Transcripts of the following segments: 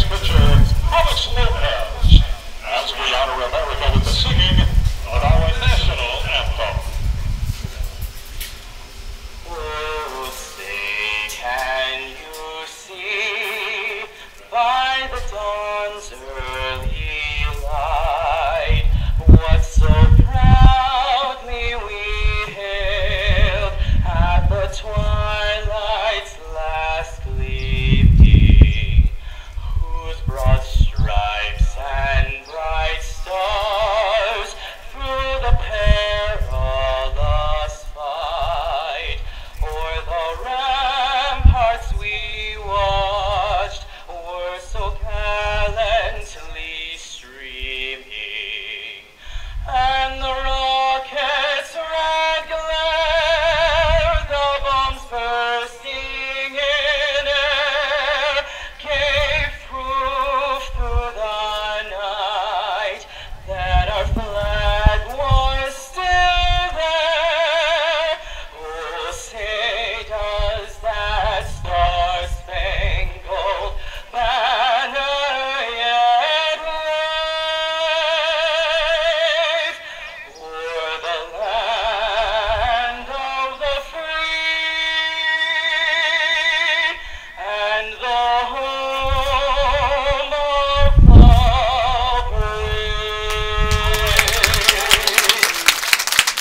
next pitcher, Alex Lopez, as we honor America with the singing of our national anthem. Oh, say, can you see by the dawn's early light what so proudly we hailed at the twilight's last gleaming, whose broad stripes and bright stars through the perilous fight o'er the ramparts we watched were so gallantly streaming, and the rockets' red glare, the bombs bursting in air, gave proof through the night that our flag was still there. Oh, say does that star-spangled banner yet wave o'er the land of the free and the home of the brave.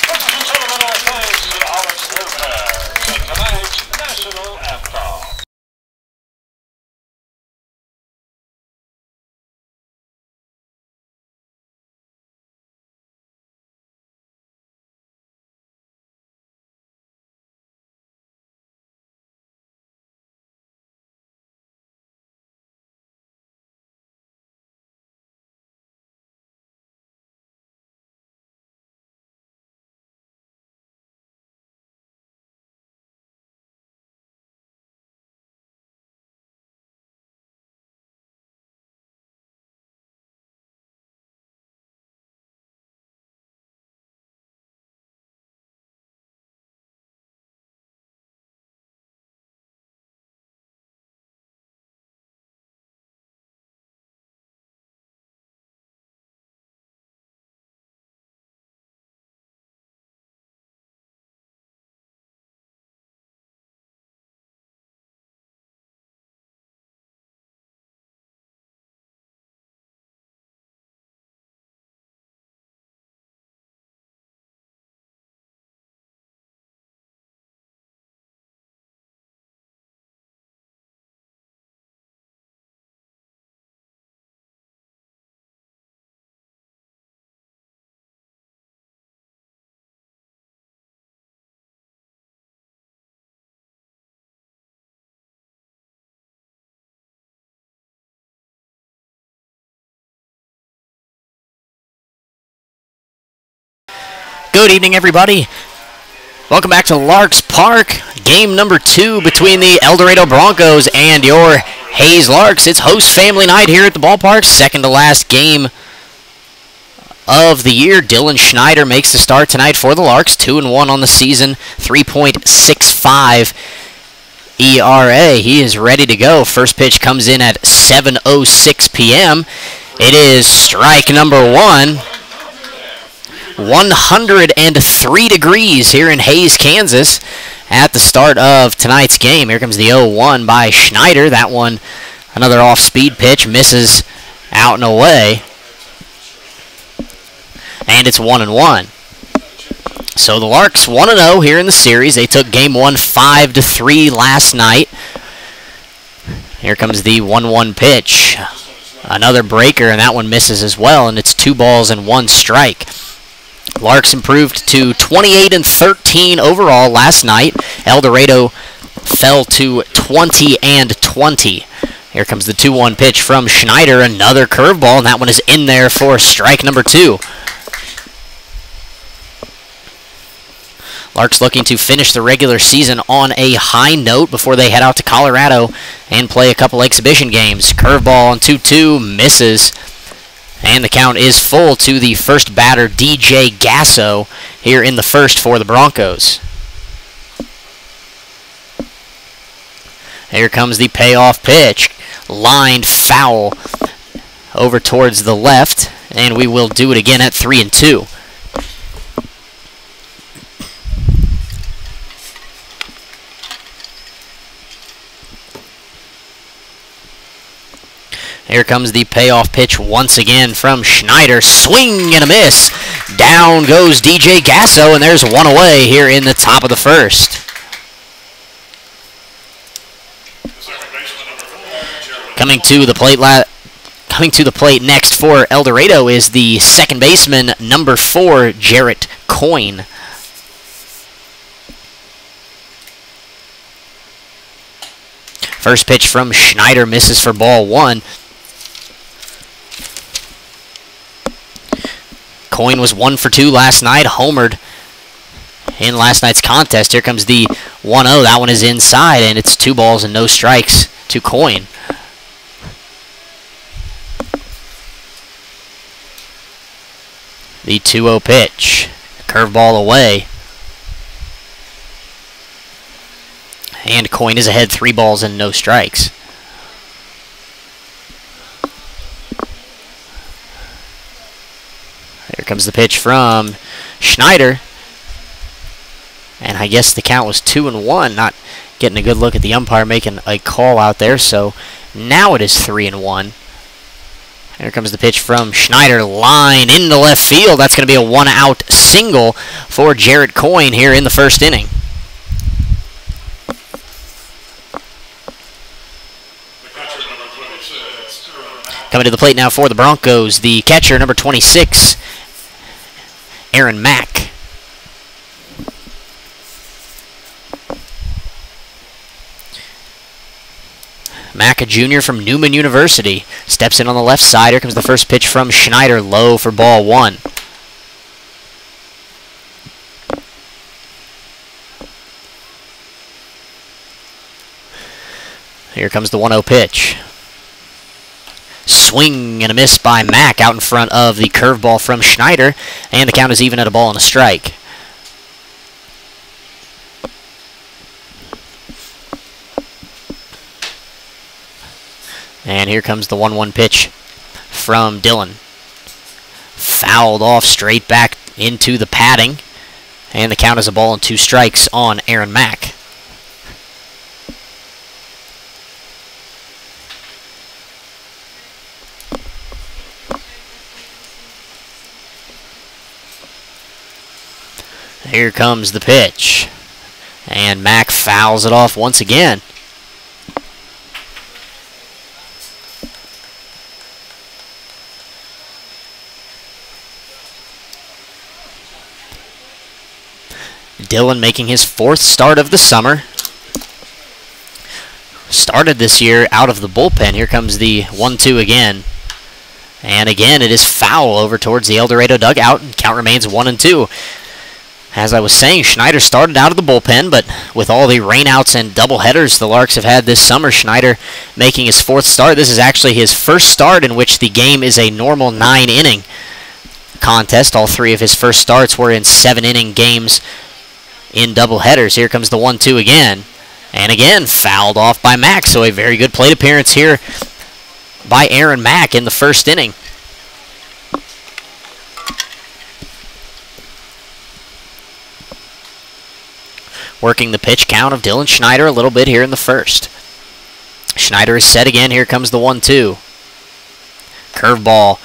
Ladies and gentlemen, our thanks to Alex Lopez and tonight's national anthem. Good evening, everybody. Welcome back to Larks Park. Game number 2 between the El Dorado Broncos and your Hayes Larks. It's host family night here at the ballpark. Second to last game of the year. Dylan Schneider makes the start tonight for the Larks. 2-1 on the season. 3.65 ERA. He is ready to go. First pitch comes in at 7:06 p.m. It is strike number 1. 103 degrees here in Hayes, Kansas at the start of tonight's game. Here comes the 0-1 by Schneider. That one, another off-speed pitch, misses out and away. And it's 1-1. So the Larks 1-0 here in the series. They took game 1 5-3 last night. Here comes the 1-1 pitch. Another breaker, and that one misses as well, and it's 2 balls and 1 strike. Larks improved to 28-13 overall last night. El Dorado fell to 20-20. Here comes the 2-1 pitch from Schneider. Another curveball, and that one is in there for strike number 2. Larks looking to finish the regular season on a high note before they head out to Colorado and play a couple exhibition games. Curveball on 2-2, misses. And the count is full to the first batter, DJ Gasso, here in the first for the Broncos. Here comes the payoff pitch. Lined foul over towards the left, and we will do it again at 3-2. Here comes the payoff pitch once again from Schneider. Swing and a miss. Down goes DJ Gasso, and there's one away here in the top of the first. Coming to the plate next for El Dorado is the second baseman, number 4, Jarrett Coyne. First pitch from Schneider misses for ball 1. Coyne was 1 for 2 last night, homered in last night's contest. Here comes the 1-0. That one is inside, and it's 2 balls and no strikes to Coyne. The 2-0 pitch. Curveball away. And Coyne is ahead 3 balls and no strikes. Here comes the pitch from Schneider. And I guess the count was 2-1. Not getting a good look at the umpire making a call out there. So now it is 3-1. Here comes the pitch from Schneider. Line into left field. That's going to be a 1-out single for Jarrett Coyne here in the first inning. Coming to the plate now for the Broncos, the catcher, number 26, Aaron Mack. Mack, a junior from Newman University, steps in on the left side. Here comes the first pitch from Schneider, low for ball 1. Here comes the 1-0 pitch. Swing and a miss by Mack out in front of the curveball from Schneider, and the count is even at a ball and a strike. And here comes the 1-1 pitch from Dillon. Fouled off straight back into the padding, and the count is a ball and 2 strikes on Aaron Mack. Here comes the pitch, and Mack fouls it off once again. Dillon making his 4th start of the summer. Started this year out of the bullpen. Here comes the 1-2 again. And again, it is foul over towards the El Dorado dugout, and count remains 1-2. As I was saying, Schneider started out of the bullpen, but with all the rainouts and doubleheaders the Larks have had this summer, Schneider making his 4th start. This is actually his first start in which the game is a normal 9-inning contest. All 3 of his first starts were in 7-inning games in doubleheaders. Here comes the 1-2 again. And again, fouled off by Mack. So a very good plate appearance here by Aaron Mack in the first inning. Working the pitch count of Dylan Schneider a little bit here in the first. Schneider is set again. Here comes the 1-2. Curveball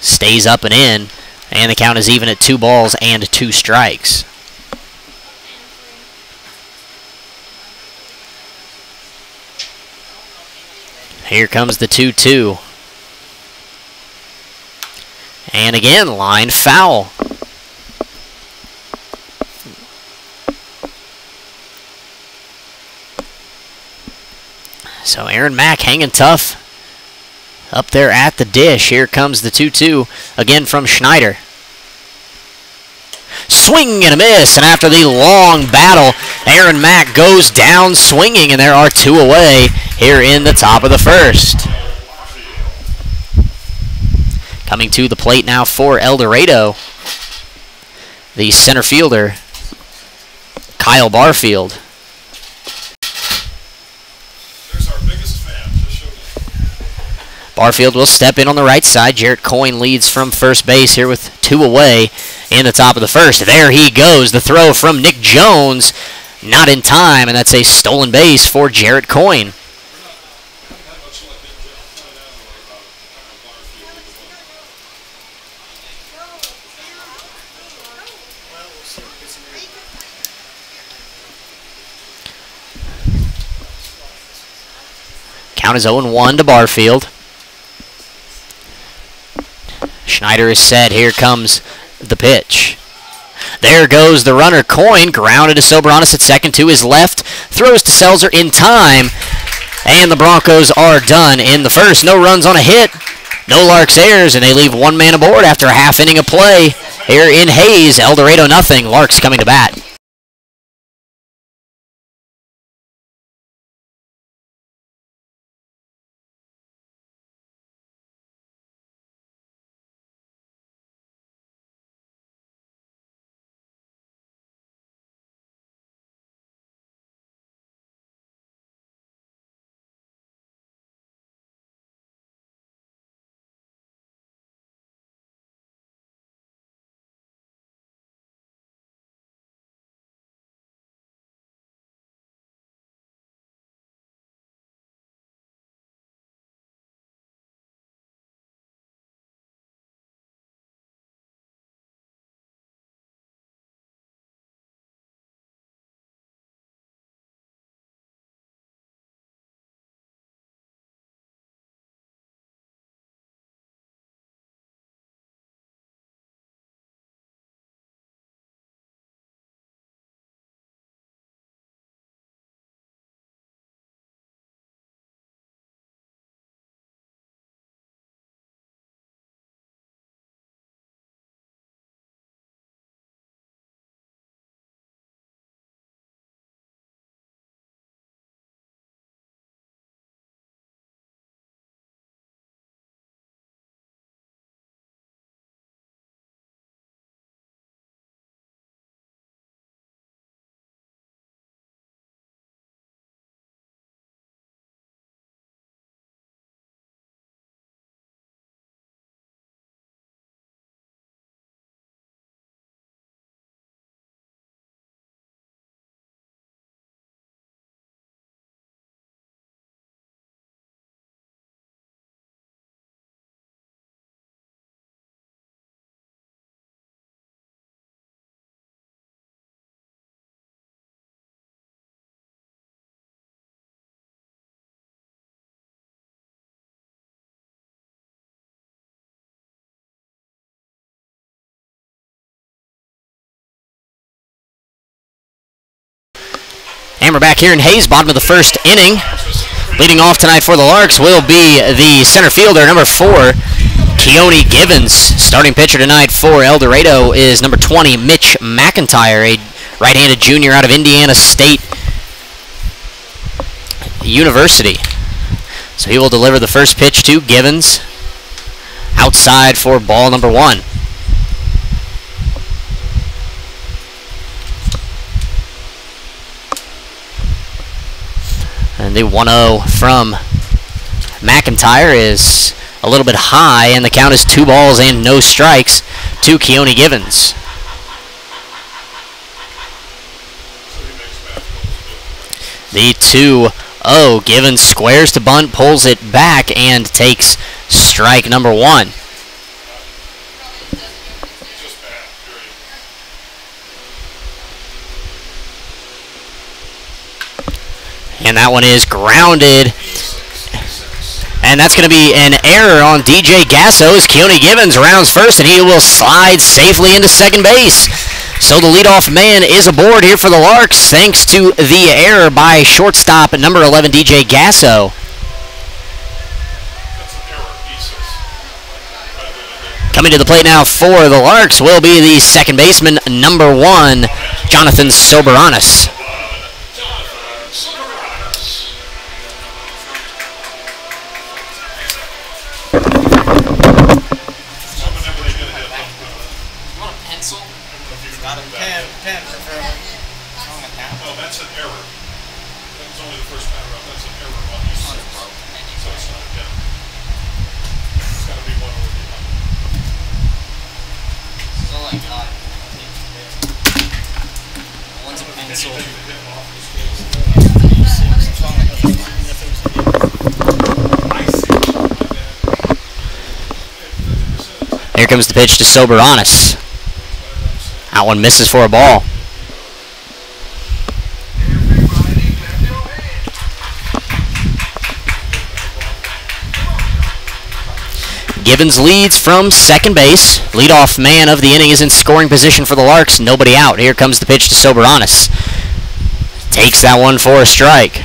stays up and in, and the count is even at 2 balls and 2 strikes. Here comes the 2-2. And again, line foul. So Aaron Mack hanging tough up there at the dish. Here comes the 2-2 again from Schneider. Swing and a miss, and after the long battle, Aaron Mack goes down swinging, and there are 2 away here in the top of the first. Coming to the plate now for El Dorado, the center fielder, Kyle Barfield. Barfield will step in on the right side. Jarrett Coyne leads from first base here with 2 away in the top of the first. There he goes. The throw from Nick Jones. Not in time, and that's a stolen base for Jarrett Coyne. Count is 0-1 to Barfield. Schneider is set. Here comes the pitch. There goes the runner. Coyne grounded to Soberanis at second to his left. Throws to Selzer in time. And the Broncos are done in the first. No runs on a hit. No Larks errors, and they leave 1 man aboard after a half inning of play. Here in Hayes, El Dorado nothing. Larks coming to bat. And we're back here in Hayes, bottom of the first inning. Leading off tonight for the Larks will be the center fielder, number 4, Keone Givens. Starting pitcher tonight for El Dorado is number 20, Mitch McIntyre, a right-handed junior out of Indiana State University. So he will deliver the first pitch to Givens. Outside for ball number 1. And the 1-0 from McIntyre is a little bit high, and the count is 2 balls and no strikes to Keone Givens. The 2-0. Givens squares to bunt, pulls it back, and takes strike number 1. And that one is grounded. And that's going to be an error on DJ Gasso as Keone Givens rounds first, and he will slide safely into second base. So the leadoff man is aboard here for the Larks, thanks to the error by shortstop number 11, DJ Gasso. Coming to the plate now for the Larks will be the second baseman, number 1, Jonathan Soberanis. cancel. Here comes the pitch to Soberanis. That one misses for a ball. Givens leads from second base. Leadoff man of the inning is in scoring position for the Larks. Nobody out. Here comes the pitch to Soberanis. Takes that one for a strike.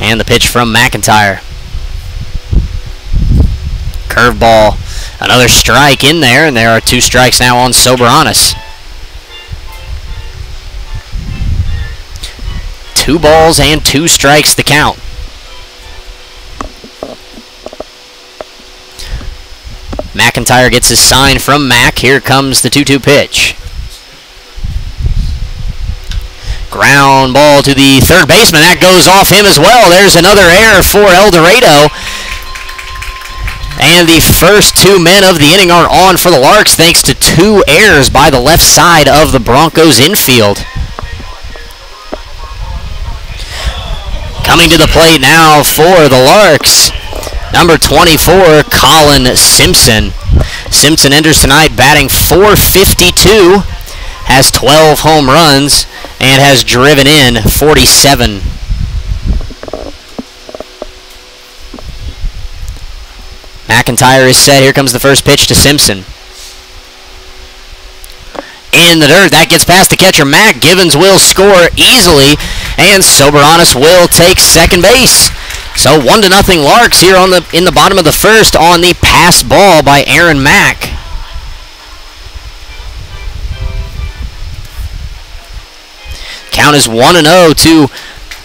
And the pitch from McIntyre. Curveball. Another strike in there, and there are 2 strikes now on Soberanis. 2 balls and 2 strikes to count. McIntyre gets his sign from Mac. Here comes the 2-2 pitch. Ground ball to the third baseman. That goes off him as well. There's another error for El Dorado. And the first 2 men of the inning are on for the Larks thanks to 2 errors by the left side of the Broncos infield. Coming to the plate now for the Larks, number 24, Colin Simpson. Simpson enters tonight batting .452, has 12 home runs, and has driven in 47. McIntyre is set. Here comes the first pitch to Simpson. In the dirt. That gets past the catcher, Mac. Givens will score easily, and Soberanis will take second base. So 1-0 Larks here in the bottom of the first on the pass ball by Aaron Mack. Count is 1-0 to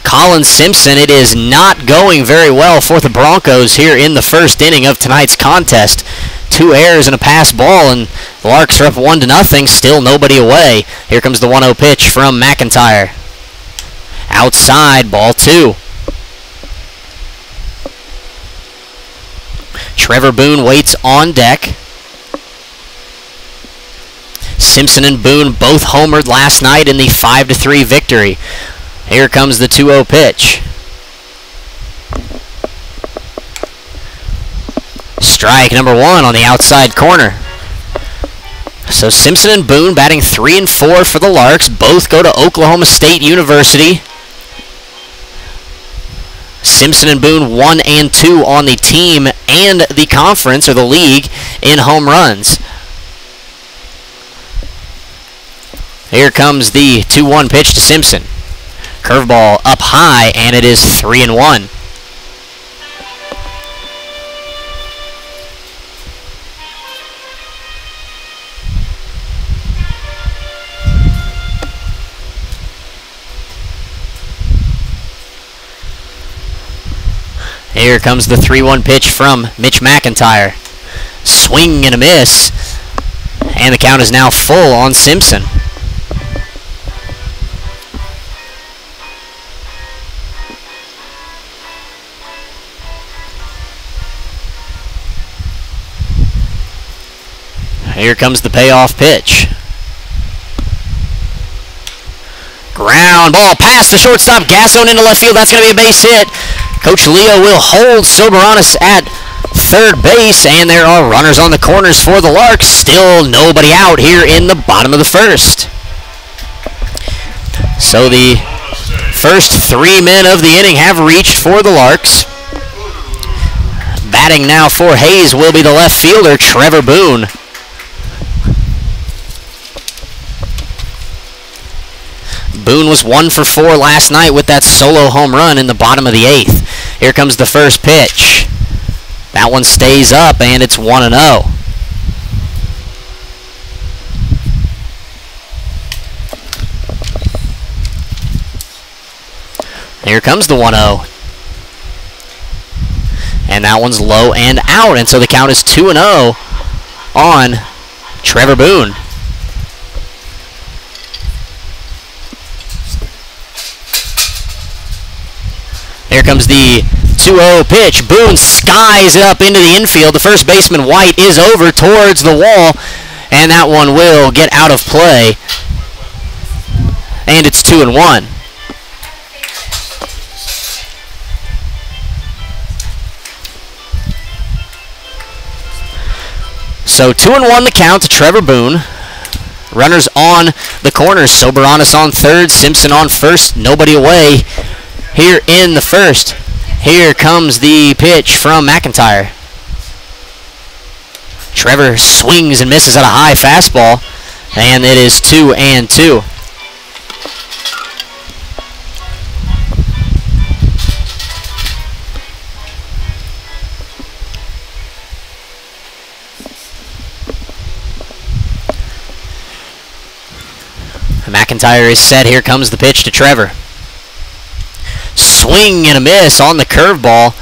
Colin Simpson. It is not going very well for the Broncos here in the first inning of tonight's contest. 2 errors and a pass ball, and the Larks are up 1-0, still nobody away. Here comes the 1-0 pitch from McIntyre. Outside, ball 2. Trevor Boone waits on deck. Simpson and Boone both homered last night in the 5-3 victory. Here comes the 2-0 pitch. Strike number 1 on the outside corner. So Simpson and Boone batting 3 and 4 for the Larks. Both go to Oklahoma State University. Simpson and Boone 1 and 2 on the team and the conference or the league in home runs. Here comes the 2-1 pitch to Simpson. Curveball up high, and it is 3-1. Here comes the 3-1 pitch from Mitch McIntyre. Swing and a miss, and the count is now full on Simpson. Here comes the payoff pitch. Ground ball past the shortstop. Gasson into left field. That's going to be a base hit. Coach Leo will hold Soberanis at third base, and there are runners on the corners for the Larks. Still nobody out here in the bottom of the first. So the first 3 men of the inning have reached for the Larks. Batting now for Hayes will be the left fielder, Trevor Boone. Boone was 1 for 4 last night with that solo home run in the bottom of the 8th. Here comes the first pitch. That one stays up, and it's 1-0. Here comes the 1-0. And that one's low and out, and so the count is 2-0 on Trevor Boone. Here comes the 2-0 pitch. Boone skies it up into the infield. The first baseman, White, is over towards the wall, and that one will get out of play. And it's 2-1. So 2-1 the count to Trevor Boone. Runners on the corners. Soberanis on third, Simpson on first, nobody away here in the first. Here comes the pitch from McIntyre. Trevor swings and misses at a high fastball, and it is 2-2. McIntyre is set. Here comes the pitch to Trevor. Swing and a miss on the curveball.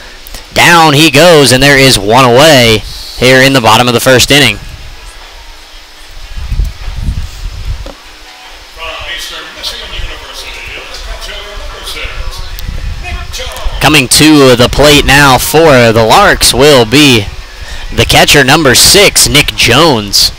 Down he goes, and there is one away here in the bottom of the first inning. Coming to the plate now for the Larks will be the catcher, number 6, Nick Jones.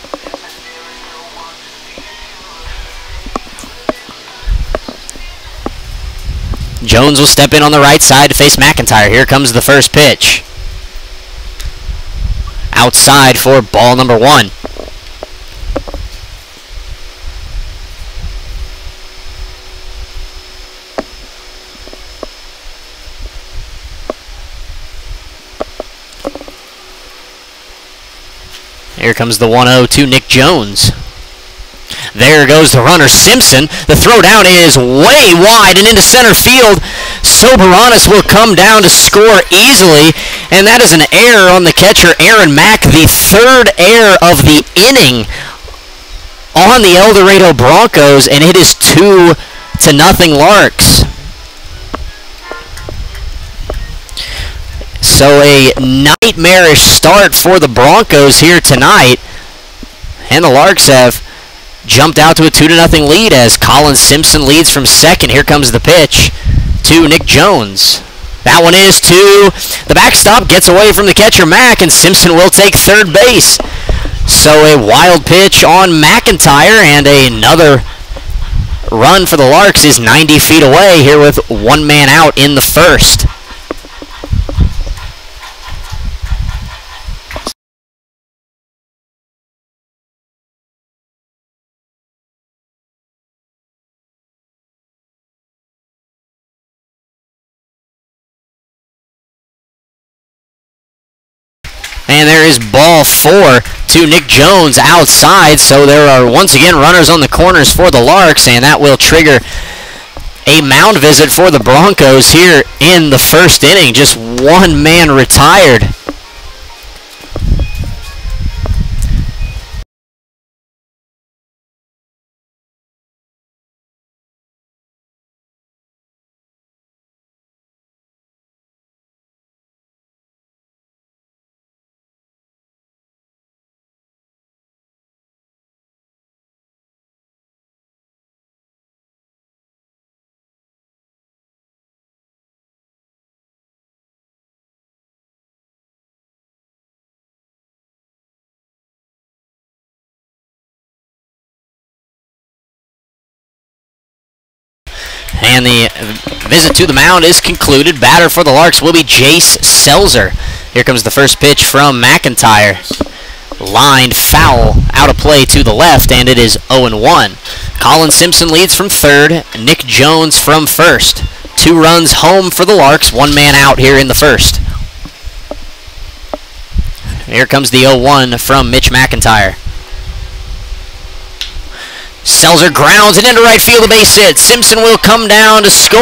Jones will step in on the right side to face McIntyre. Here comes the first pitch. Outside for ball number 1. Here comes the 1-0 to Nick Jones. There goes the runner, Simpson. The throw down is way wide and into center field. Soberanis will come down to score easily, and that is an error on the catcher, Aaron Mack, the third error of the inning on the El Dorado Broncos, and it is 2-0 Larks. So a nightmarish start for the Broncos here tonight, and the Larks have jumped out to a 2-0 lead as Colin Simpson leads from second. Here comes the pitch to Nick Jones. That one is to the backstop, gets away from the catcher Mack, and Simpson will take third base. So a wild pitch on McIntyre, and another run for the Larks is 90 feet away here with one man out in the first. And there is ball 4 to Nick Jones outside, so there are once again runners on the corners for the Larks, and that will trigger a mound visit for the Broncos here in the first inning. Just one man retired. And the visit to the mound is concluded. Batter for the Larks will be Jace Selzer. Here comes the first pitch from McIntyre. Lined foul, out of play to the left, and it is 0-1. Colin Simpson leads from third, Nick Jones from first. 2 runs home for the Larks, 1 man out here in the first. Here comes the 0-1 from Mitch McIntyre. Selzer grounds it into right field, a base hit. Simpson will come down to score.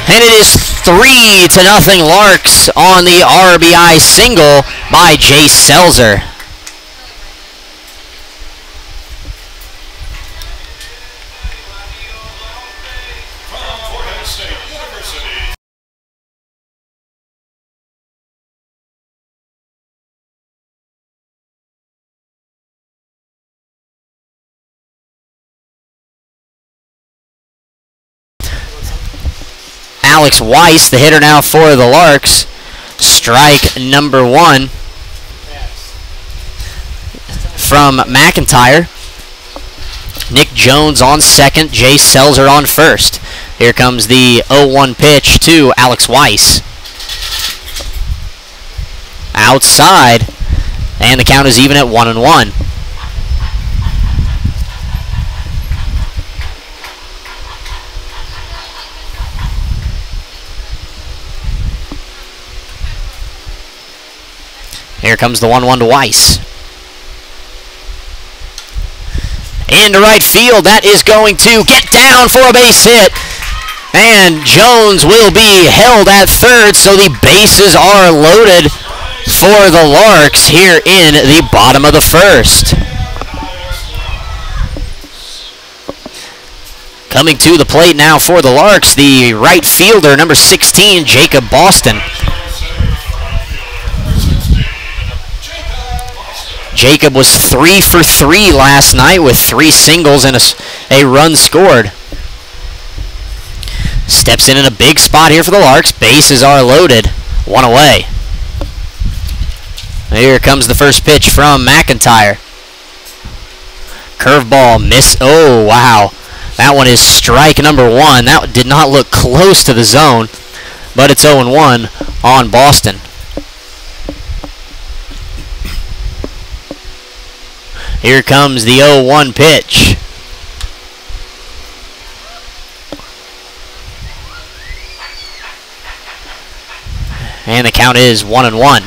And it is 3-0 Larks on the RBI single by Jace Selzer. Alex Weiss, the hitter now for the Larks. Strike number 1 from McIntyre. Nick Jones on second, Jay Selzer on first. Here comes the 0-1 pitch to Alex Weiss. Outside, and the count is even at 1-1. Here comes the 1-1 to Weiss. Into right field, that is going to get down for a base hit. And Jones will be held at third, so the bases are loaded for the Larks here in the bottom of the first. Coming to the plate now for the Larks, the right fielder, number 16, Jacob Boston. Jacob was 3 for 3 last night with 3 singles and a run scored. Steps in a big spot here for the Larks. Bases are loaded. 1 away. Here comes the first pitch from McIntyre. Curveball, miss. Oh, wow. That one is strike number 1. That did not look close to the zone, but it's 0-1 on Boston. Here comes the 0-1 pitch. And the count is 1-1.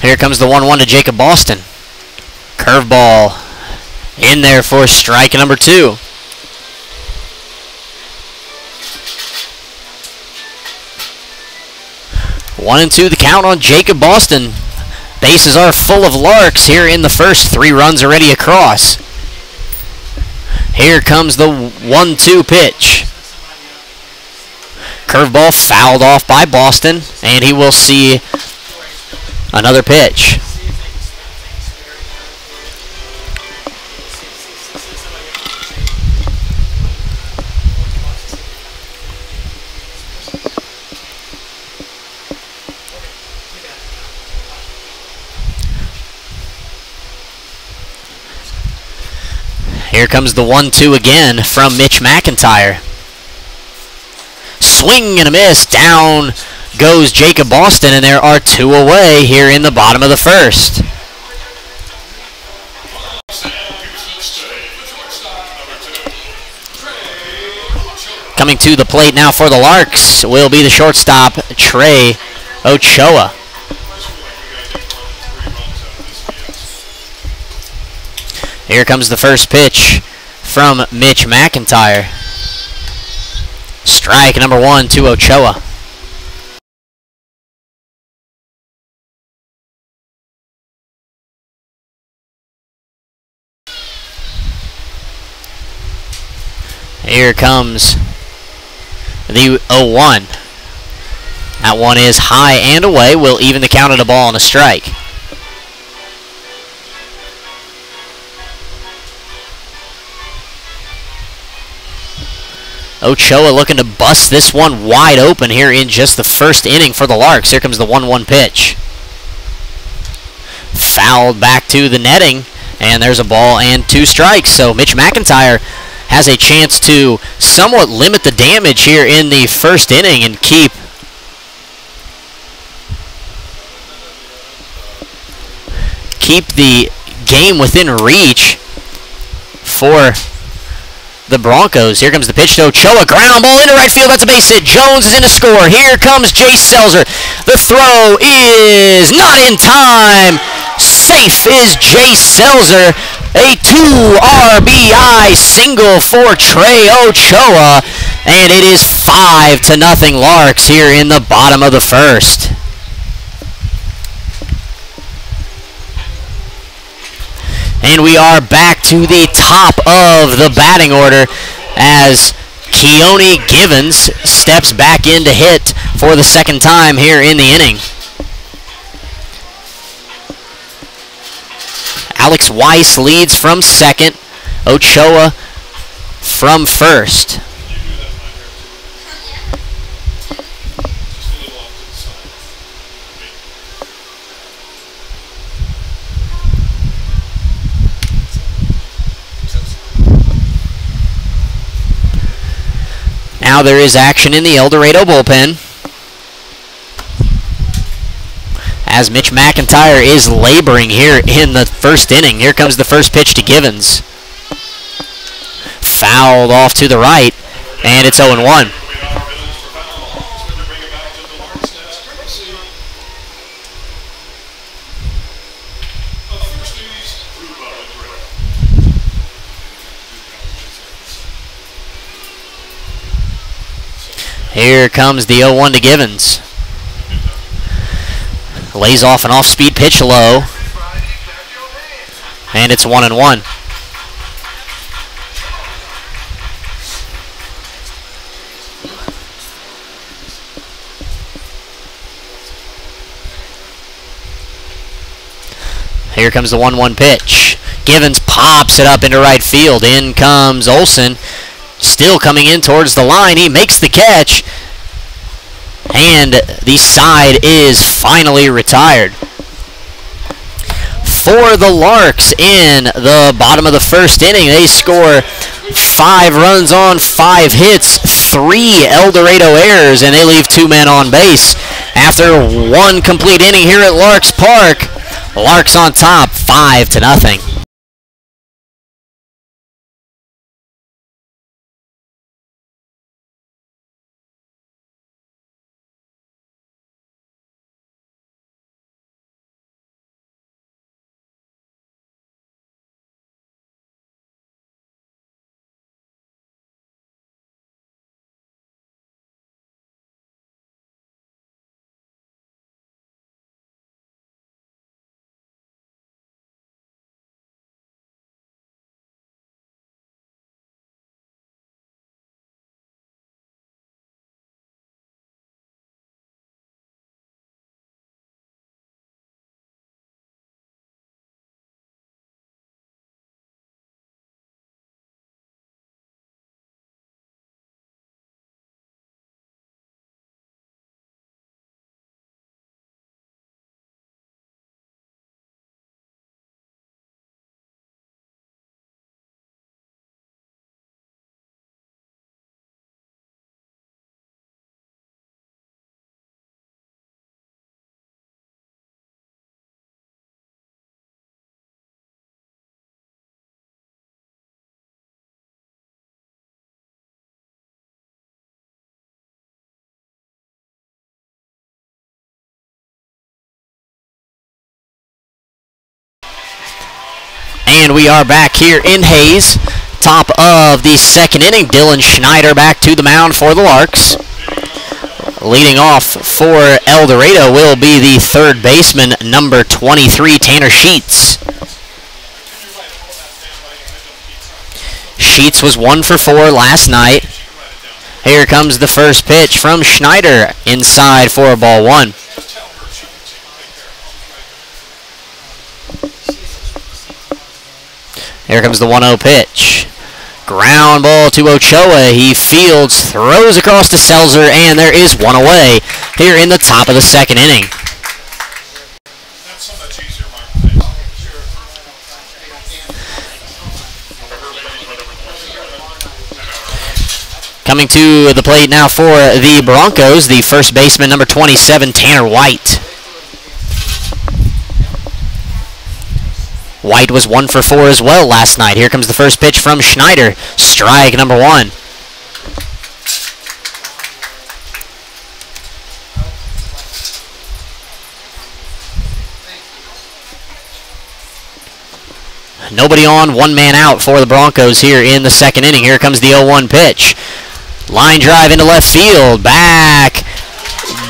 Here comes the 1-1 to Jacob Boston. Curveball in there for strike number 2. 1-2 the count on Jacob Boston. Bases are full of Larks here in the first. 3 runs already across. Here comes the 1-2 pitch. Curveball fouled off by Boston, and he will see another pitch. Here comes the 1-2 again from Mitch McIntyre. Swing and a miss. Down goes Jacob Boston, and there are 2 away here in the bottom of the first. Coming to the plate now for the Larks will be the shortstop, Trey Ochoa. Here comes the first pitch from Mitch McIntyre. Strike number 1 to Ochoa. Here comes the 0-1. That one is high and away. Will even the count at a ball and a strike. Ochoa looking to bust this one wide open here in just the first inning for the Larks. Here comes the 1-1 pitch. Fouled back to the netting, and there's a ball and 2 strikes. So Mitch McIntyre has a chance to somewhat limit the damage here in the first inning and keep the game within reach for the Broncos. Here comes the pitch to Ochoa. Ground ball into right field. That's a base hit. Jones is in to score. Here comes Jay Selzer. The throw is not in time. Safe is Jay Selzer. A 2 RBI single for Trey Ochoa. And it is 5-0 Larks here in the bottom of the first. And we are back to the top of the batting order as Keone Givens steps back in to hit for the second time here in the inning. Alex Weiss leads from second. Ochoa from first. Now there is action in the El Dorado bullpen, as Mitch McIntyre is laboring here in the first inning. Here comes the first pitch to Givens. Fouled off to the right, and it's 0-1. Here comes the 0-1 to Givens. Lays off an off-speed pitch low, and it's 1-1. Here comes the 1-1 pitch. Givens pops it up into right field. In comes Olsen. Still coming in towards the line. He makes the catch. And the side is finally retired. For the Larks in the bottom of the first inning, they score 5 runs on 5 hits, 3 El Dorado errors, and they leave 2 men on base. After 1 complete inning here at Larks Park, Larks on top, 5-0. And we are back here in Hayes. Top of the second inning, Dylan Schneider back to the mound for the Larks. Leading off for El Dorado will be the third baseman, number 23, Tanner Sheets. Sheets was 1 for 4 last night. Here comes the first pitch from Schneider, inside for ball 1. Here comes the 1-0 pitch. Ground ball to Ochoa. He fields, throws across to Selzer, and there is 1 away here in the top of the second inning. Coming to the plate now for the Broncos, the first baseman, number 27, Tanner White. White was 1 for 4 as well last night. Here comes the first pitch from Schneider. Strike number 1. Nobody on, 1 man out for the Broncos here in the second inning. Here comes the 0-1 pitch. Line drive into left field. Back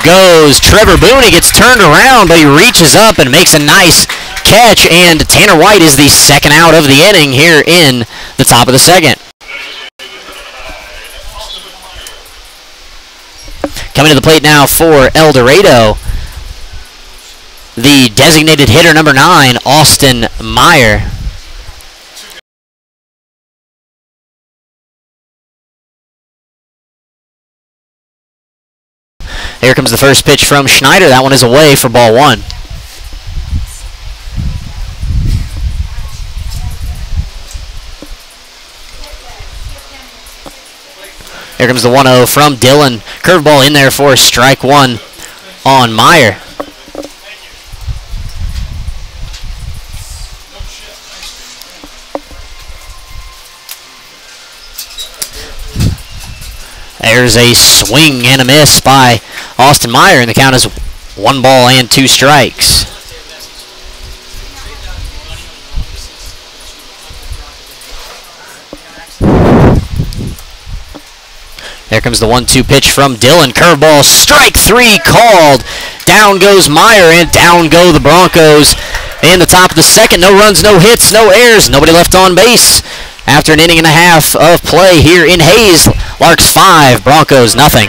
goes Trevor Boone. He gets turned around, but he reaches up and makes a nice catch, and Tanner White is the second out of the inning here in the top of the second. Coming to the plate now for El Dorado, the designated hitter, number 9, Austin Meyer. Here comes the first pitch from Schneider. That one is away for ball 1. Here comes the 1-0 from Dillon. Curveball in there for strike 1 on Meyer. There's a swing and a miss by Austin Meyer, and the count is 1 ball and 2 strikes. There comes the 1-2 pitch from Dillon. Curveball, strike 3 called. Down goes Meyer, and down go the Broncos. In the top of the second, no runs, no hits, no errors, nobody left on base. After an inning and a half of play here in Hayes, Larks 5, Broncos nothing.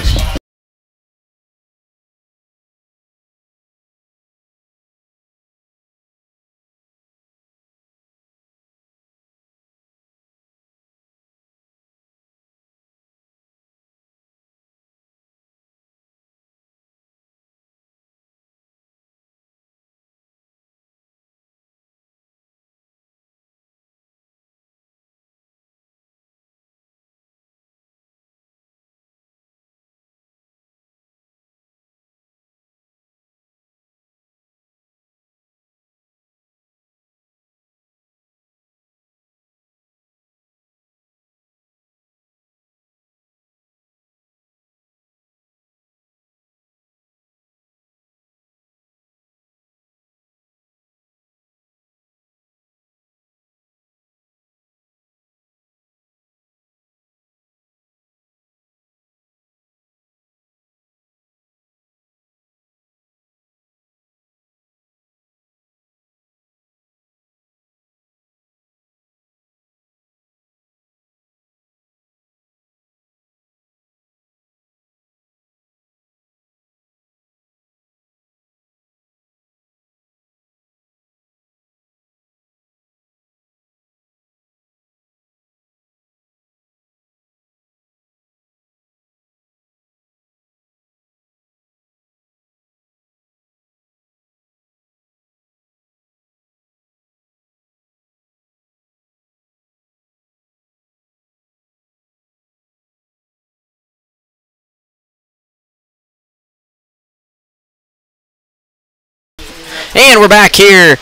And we're back here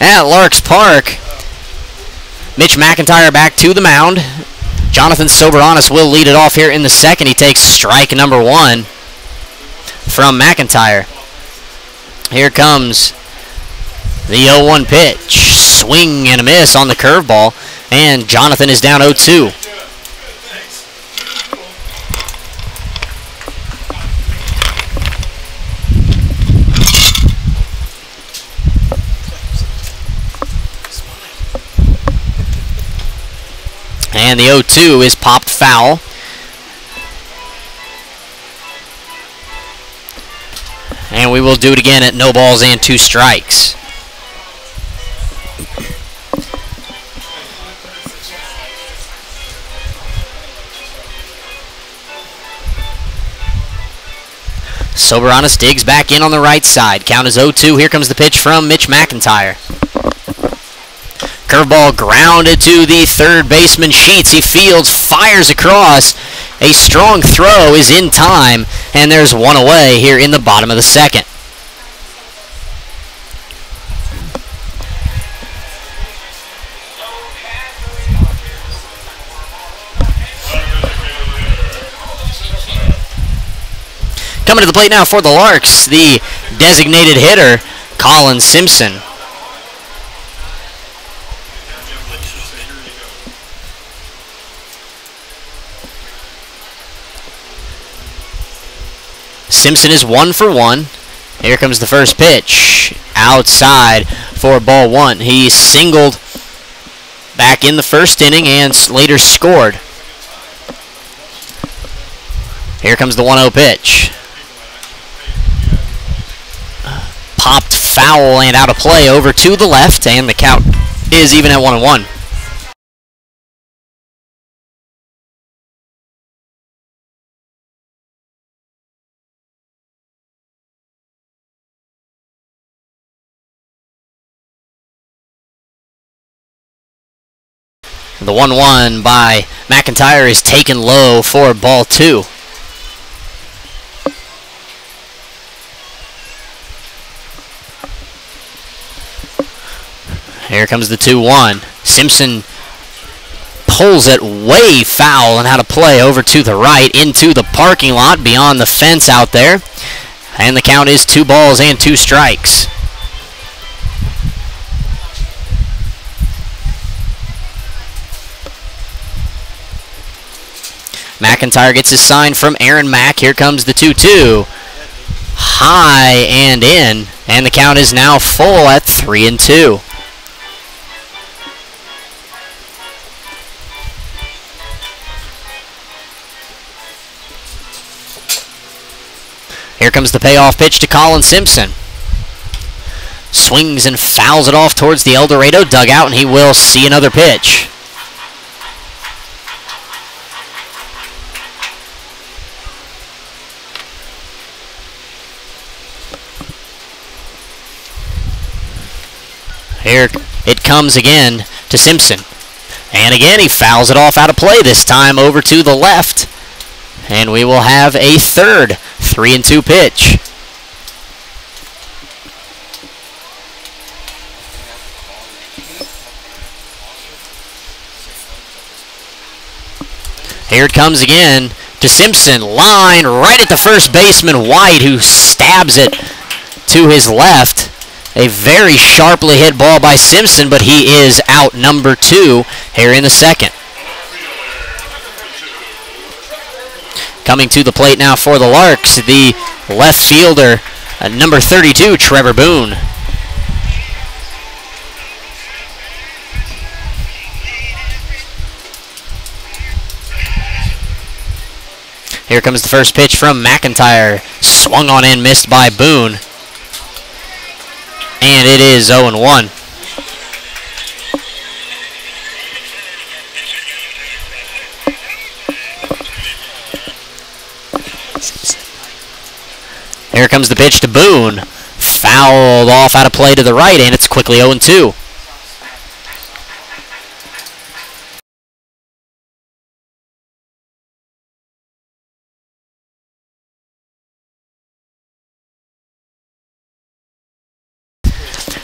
at Larks Park. Mitch McIntyre back to the mound. Jonathan Soberanis will lead it off here in the second. He takes strike number 1 from McIntyre. Here comes the 0-1 pitch. Swing and a miss on the curveball. And Jonathan is down 0-2. And the 0-2 is popped foul. And we will do it again at no balls and 2 strikes. Soberanis digs back in on the right side. Count is 0-2. Here comes the pitch from Mitch McIntyre. Curveball grounded to the third baseman Sheets. He fields, fires across. A strong throw is in time, and there's one away here in the bottom of the second. Coming to the plate now for the Larks, the designated hitter, Colin Simpson. Simpson is 1 for 1. Here comes the first pitch. Outside for ball 1. He singled back in the first inning and later scored. Here comes the 1-0 pitch. popped foul and out of play over to the left, and the count is even at 1-1. The 1-1 by McIntyre is taken low for ball 2. Here comes the 2-1. Simpson pulls it way foul and out of play over to the right into the parking lot beyond the fence out there. And the count is 2 balls and 2 strikes. McIntyre gets his sign from Aaron Mack. Here comes the 2-2. High and in. And the count is now full at 3-2. Here comes the payoff pitch to Colin Simpson. Swings and fouls it off towards the El Dorado dugout, and he will see another pitch. Here it comes again to Simpson. And again he fouls it off out of play, this time over to the left. And we will have a third 3-2 pitch. Here it comes again to Simpson. Line right at the first baseman, White, who stabs it to his left. A very sharply hit ball by Simpson, but he is out number 2 here in the second. Coming to the plate now for the Larks, the left fielder, number 32, Trevor Boone. Here comes the first pitch from McIntyre. Swung on and missed by Boone. And it is 0-1. Here comes the pitch to Boone. Fouled off out of play to the right, and it's quickly 0-2.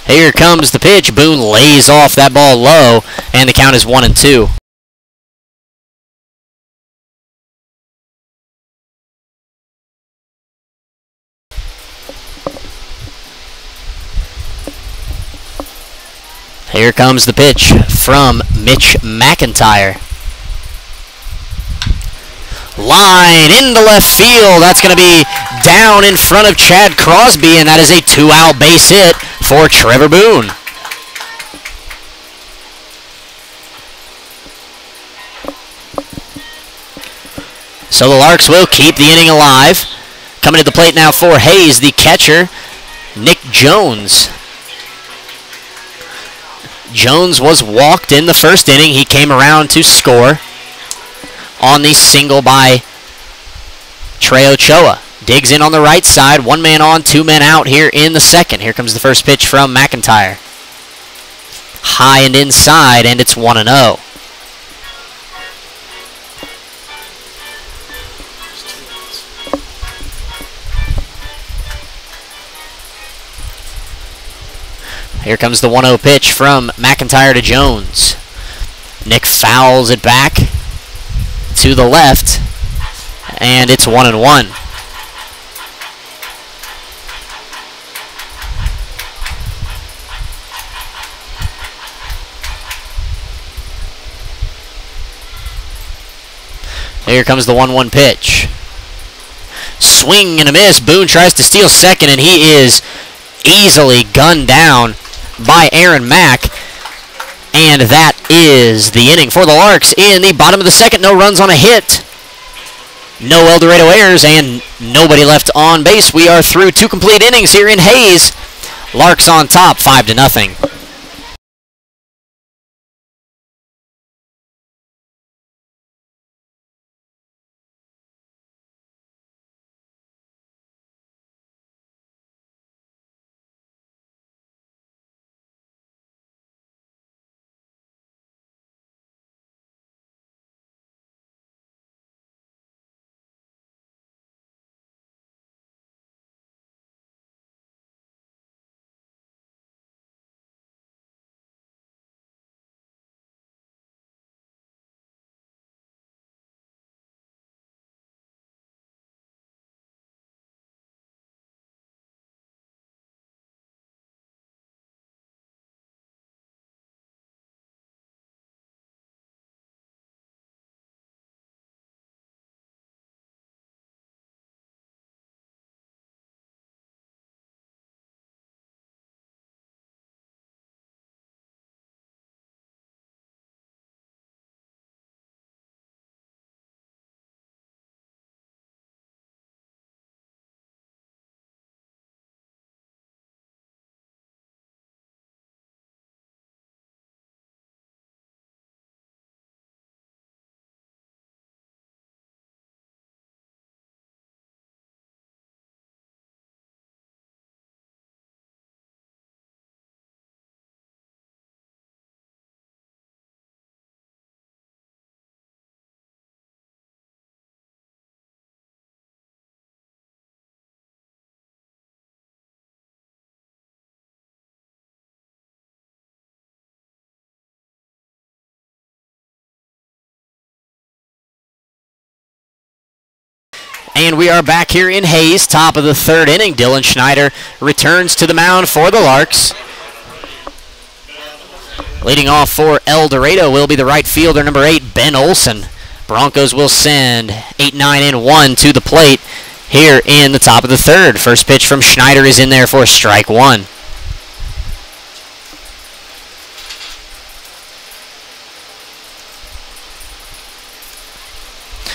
Here comes the pitch. Boone lays off that ball low, and the count is 1-2. Here comes the pitch from Mitch McIntyre. Line into left field. That's going to be down in front of Chad Crosby, and that is a 2-out base hit for Trevor Boone. So the Larks will keep the inning alive. Coming to the plate now for Hayes, the catcher, Nick Jones. Jones was walked in the first inning. He came around to score on the single by Trey Ochoa. Digs in on the right side. 1 man on, 2 men out here in the second. Here comes the first pitch from McIntyre. High and inside, and it's 1-0. Here comes the 1-0 pitch from McIntyre to Jones. Nick fouls it back to the left, and it's 1-1. Here comes the 1-1 pitch. Swing and a miss. Boone tries to steal second, and he is easily gunned down by Aaron Mack. And that is the inning for the Larks in the bottom of the second. No runs on a hit. No El Dorado errors and nobody left on base. We are through 2 complete innings here in Hayes. Larks on top, 5-0. And we are back here in Hayes, top of the third inning. Dylan Schneider returns to the mound for the Larks. Leading off for El Dorado will be the right fielder, number 8, Ben Olson. Broncos will send 8, 9, and 1 to the plate here in the top of the third. First pitch from Schneider is in there for strike one.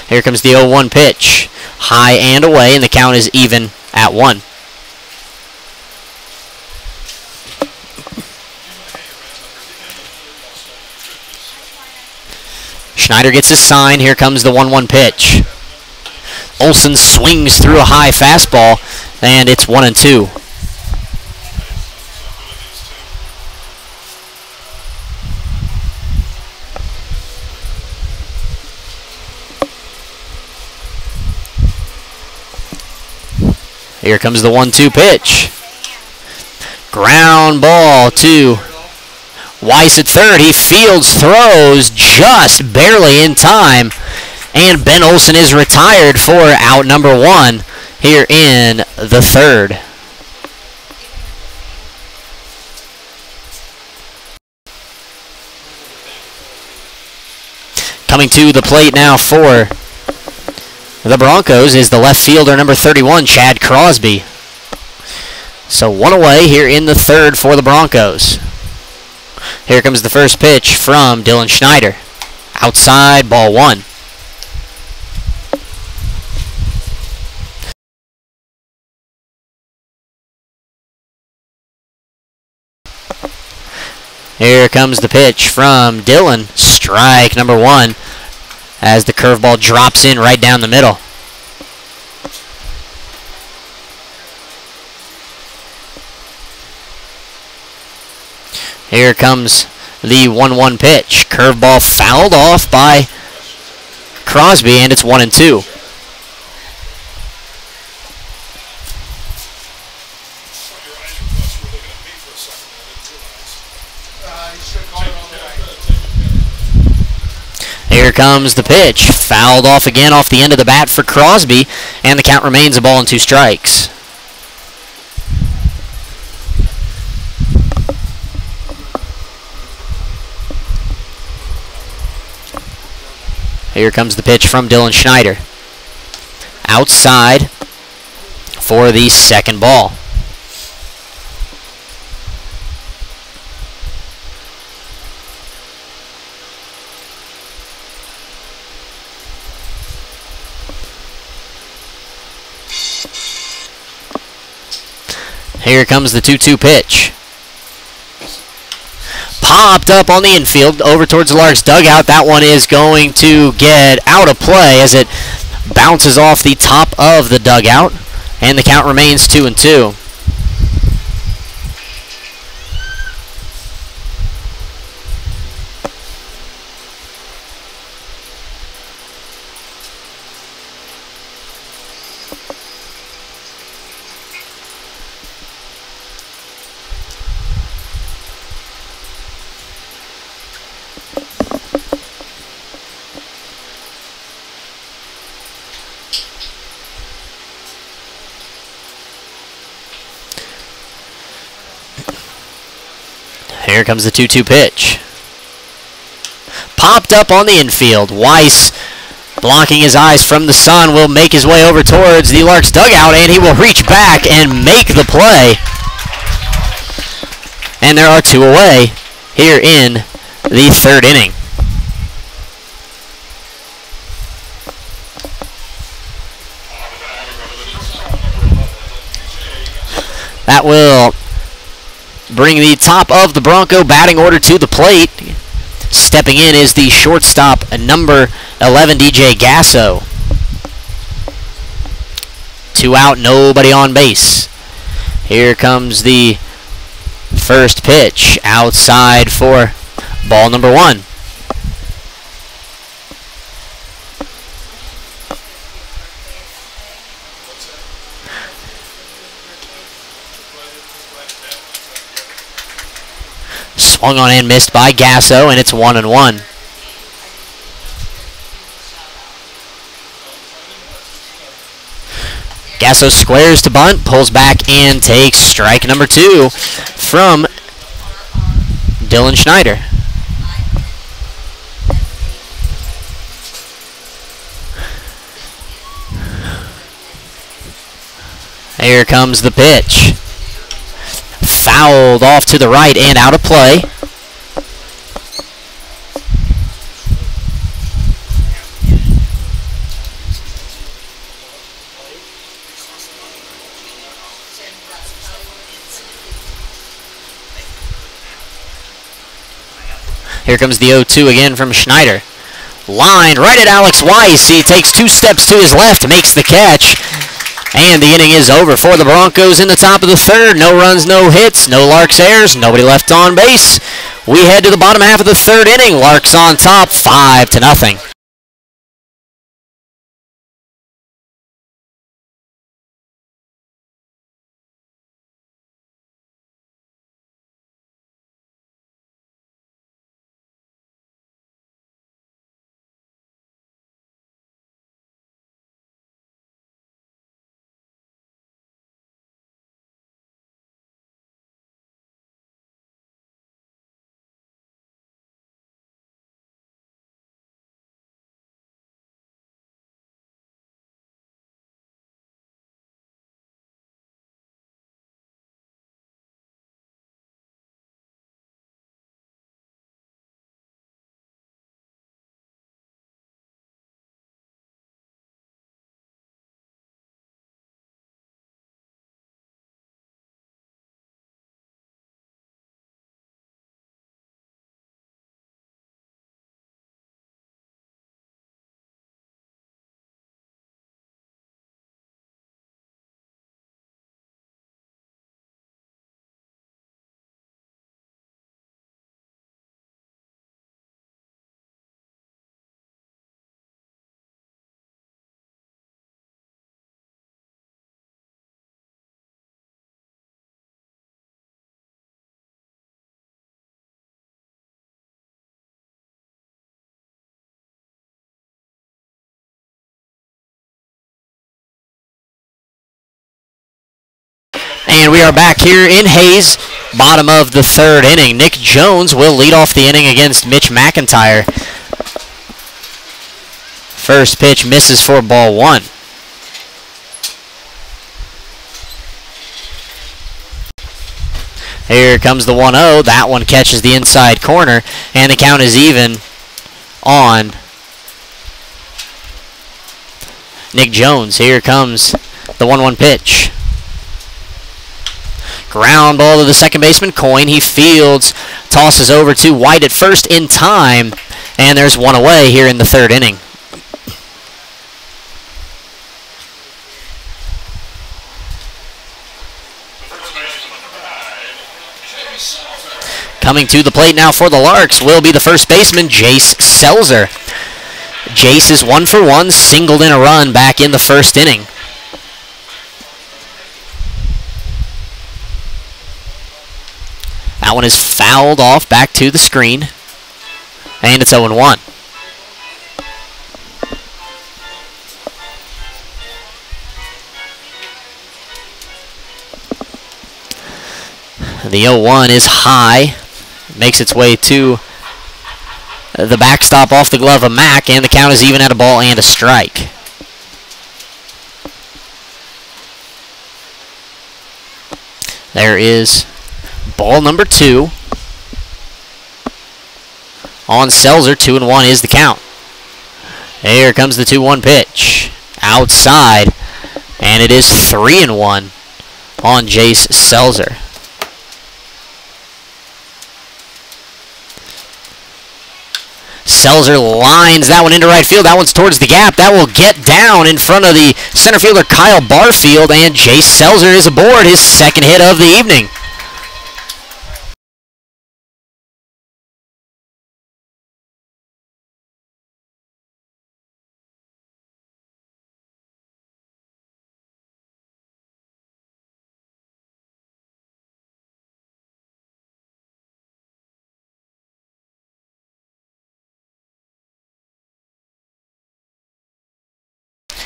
Here comes the 0-1 pitch. High and away, and the count is even at 1. Schneider gets his sign. Here comes the 1-1 pitch. Olson swings through a high fastball, and it's 1-2. Here comes the 1-2 pitch. Ground ball to Weiss at third. He fields, throws just barely in time. And Ben Olson is retired for out number 1 here in the third. Coming to the plate now for the Broncos is the left fielder, number 31, Chad Crosby. So 1 away here in the third for the Broncos. Here comes the first pitch from Dylan Schneider. Outside, ball 1. Here comes the pitch from Dylan. Strike number 1. As the curveball drops in right down the middle. Here comes the 1-1 pitch. Curveball fouled off by Crosby, and it's 1-2. Here comes the pitch. Fouled off again off the end of the bat for Crosby, and the count remains a ball and 2 strikes. Here comes the pitch from Dylan Schneider. Outside for the second ball. Here comes the 2-2 pitch. Popped up on the infield over towards the Larks dugout. That one is going to get out of play as it bounces off the top of the dugout, and the count remains 2-2. Here comes the 2-2 pitch. Popped up on the infield. Weiss, blocking his eyes from the sun, will make his way over towards the Larks dugout, and he will reach back and make the play. And there are 2 away here in the 3rd inning. That will bring the top of the Bronco batting order to the plate. Stepping in is the shortstop, number 11, DJ Gasso. 2 out, nobody on base. Here comes the first pitch, outside for ball number 1. Swung on and missed by Gasso, and it's 1-1. Gasso squares to bunt, pulls back, and takes strike number 2 from Dylan Schneider. Here comes the pitch. Fouled off to the right and out of play. Here comes the 0-2 again from Schneider. Line right at Alex Weiss. He takes 2 steps to his left, makes the catch. And the inning is over for the Broncos in the top of the 3rd. No runs, no hits, no Larks errors, nobody left on base. We head to the bottom half of the 3rd inning. Larks on top, 5-0. And we are back here in Hayes, bottom of the 3rd inning. Nick Jones will lead off the inning against Mitch McIntyre. First pitch misses for ball 1. Here comes the 1-0. That one catches the inside corner, and the count is even on Nick Jones. Here comes the 1-1 pitch. Ground ball to the second baseman, Coyne. He fields, tosses over to White at first in time, and there's one away here in the third inning. Coming to the plate now for the Larks will be the first baseman, Jace Selzer. Jace is 1 for 1, singled in a run back in the first inning. That one is fouled off back to the screen, and it's 0-1. The 0-1 is high, makes its way to the backstop off the glove of Mack, and the count is even at a ball and a strike. There is ball number 2 on Selzer. 2-1 is the count. Here comes the 2-1 pitch. Outside, and it is 3-1 on Jace Selzer. Selzer lines that one into right field. That one's towards the gap. That will get down in front of the center fielder Kyle Barfield, and Jace Selzer is aboard, his second hit of the evening.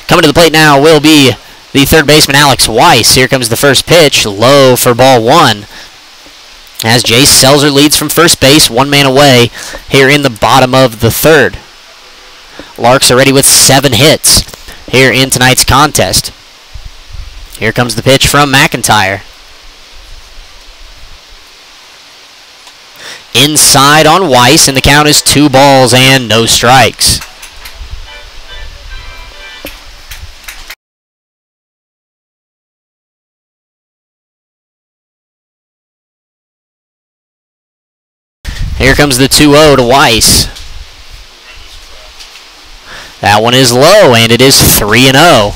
Coming to the plate now will be the third baseman, Alex Weiss. Here comes the first pitch, low for ball 1. As Jace Selzer leads from first base, 1 man away here in the bottom of the third. Larks are ready with 7 hits here in tonight's contest. Here comes the pitch from McIntyre. Inside on Weiss, and the count is 2 balls and no strikes. Here comes the 2-0 to Weiss. That one is low, and it is 3-0.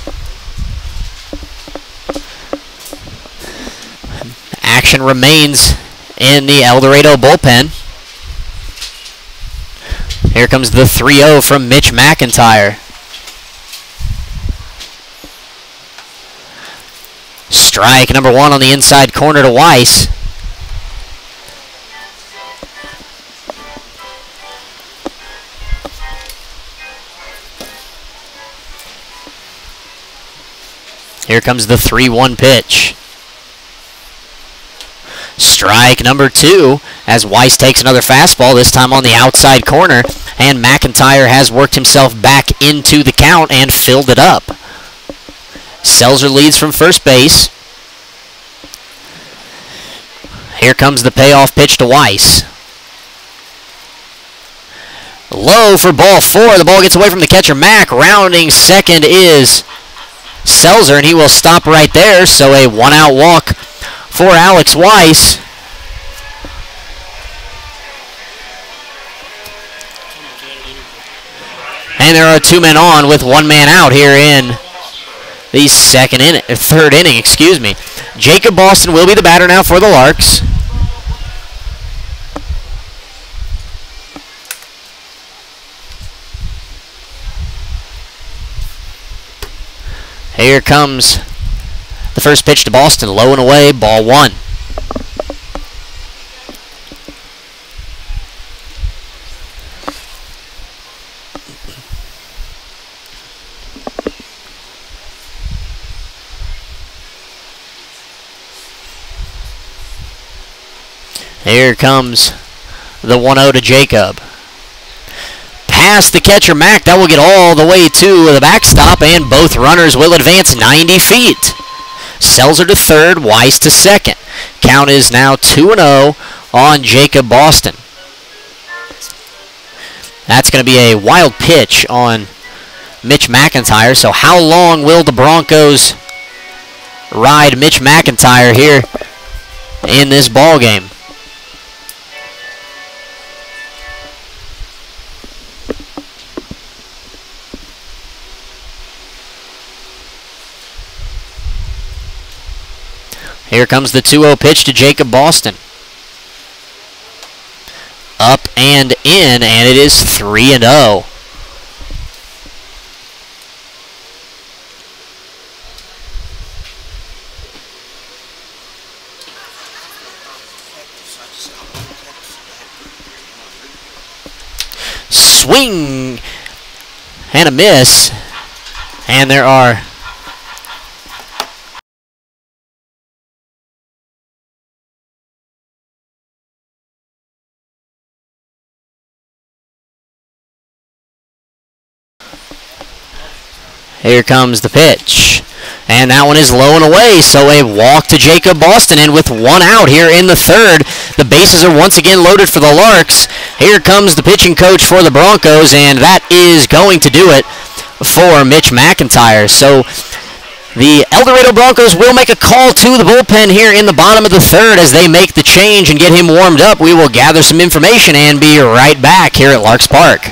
Action remains in the El Dorado bullpen. Here comes the 3-0 from Mitch McIntyre. Strike number 1 on the inside corner to Weiss. Here comes the 3-1 pitch. Strike number 2 as Weiss takes another fastball, this time on the outside corner, and McIntyre has worked himself back into the count and filled it up. Selzer leads from first base. Here comes the payoff pitch to Weiss. Low for ball 4. The ball gets away from the catcher, Mack. Rounding second is Selzer, and he will stop right there, so a 1-out walk for Alex Weiss. And there are 2 men on with 1 man out here in the third inning, excuse me. Jacob Boston will be the batter now for the Larks. Here comes the first pitch to Boston, low and away, ball 1. Here comes the 1-0 to Jacob. Past the catcher, Mack. That will get all the way to the backstop, and both runners will advance 90 feet. Selzer to third, Weiss to second. Count is now 2-0 on Jacob Boston. That's going to be a wild pitch on Mitch McIntyre. So how long will the Broncos ride Mitch McIntyre here in this ball game. Here comes the 2-0 pitch to Jacob Boston. Up and in, and it is 3-0. Swing and a miss, and there are here comes the pitch, and that one is low and away, so a walk to Jacob Boston, and with 1 out here in the third, the bases are once again loaded for the Larks. Here comes the pitching coach for the Broncos, and that is going to do it for Mitch McIntyre. So the El Dorado Broncos will make a call to the bullpen here in the bottom of the third as they make the change and get him warmed up. We will gather some information and be right back here at Larks Park.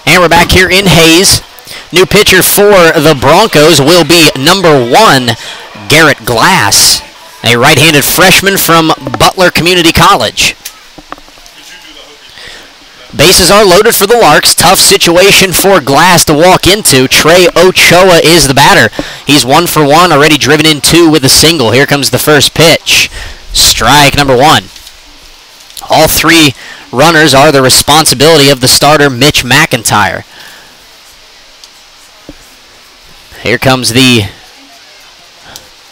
And we're back here in Hayes. New pitcher for the Broncos will be number 1, Garrett Glass, a right-handed freshman from Butler Community College. Bases are loaded for the Larks. Tough situation for Glass to walk into. Trey Ochoa is the batter. He's 1 for 1, already driven in 2 with a single. Here comes the first pitch. Strike number 1. All 3 runners are the responsibility of the starter, Mitch McIntyre. Here comes the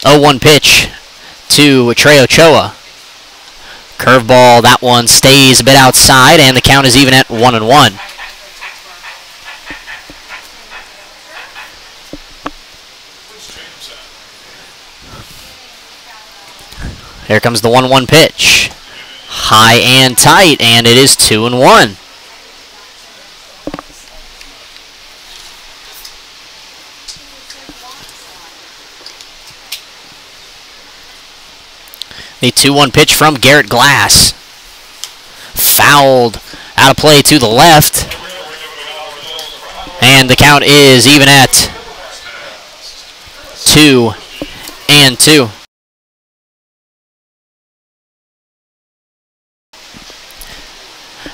0-1 pitch to Trey Ochoa. Curveball, that one stays a bit outside, and the count is even at 1-1. Here comes the 1-1 pitch. High and tight, and it is 2-1. The 2-1 pitch from Garrett Glass. Fouled out of play to the left. And the count is even at 2-2.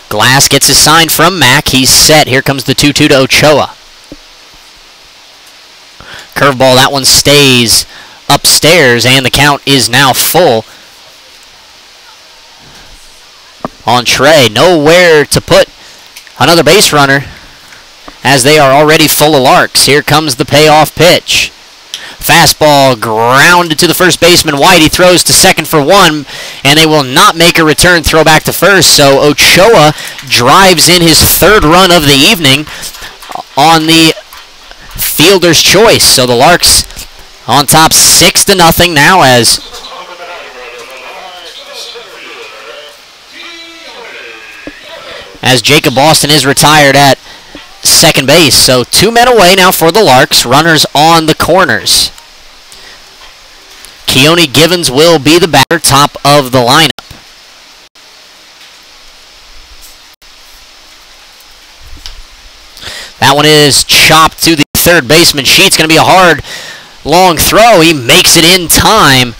Glass gets his sign from Mack. He's set. Here comes the 2-2 to Ochoa. Curveball, that one stays upstairs, and the count is now full on Trey. Nowhere to put another base runner. as they are already full of Larks. Here comes the payoff pitch. Fastball grounded to the first baseman. Whitey throws to second for one, and they will not make a return throw back to first. So Ochoa drives in his third run of the evening on the fielder's choice. So the Larks on top 6-0 now as Jacob Boston is retired at second base. So 2 men away now for the Larks. Runners on the corners. Keone Givens will be the batter, top of the lineup. That one is chopped to the third baseman. Sheets going to be a hard, long throw. He makes it in time.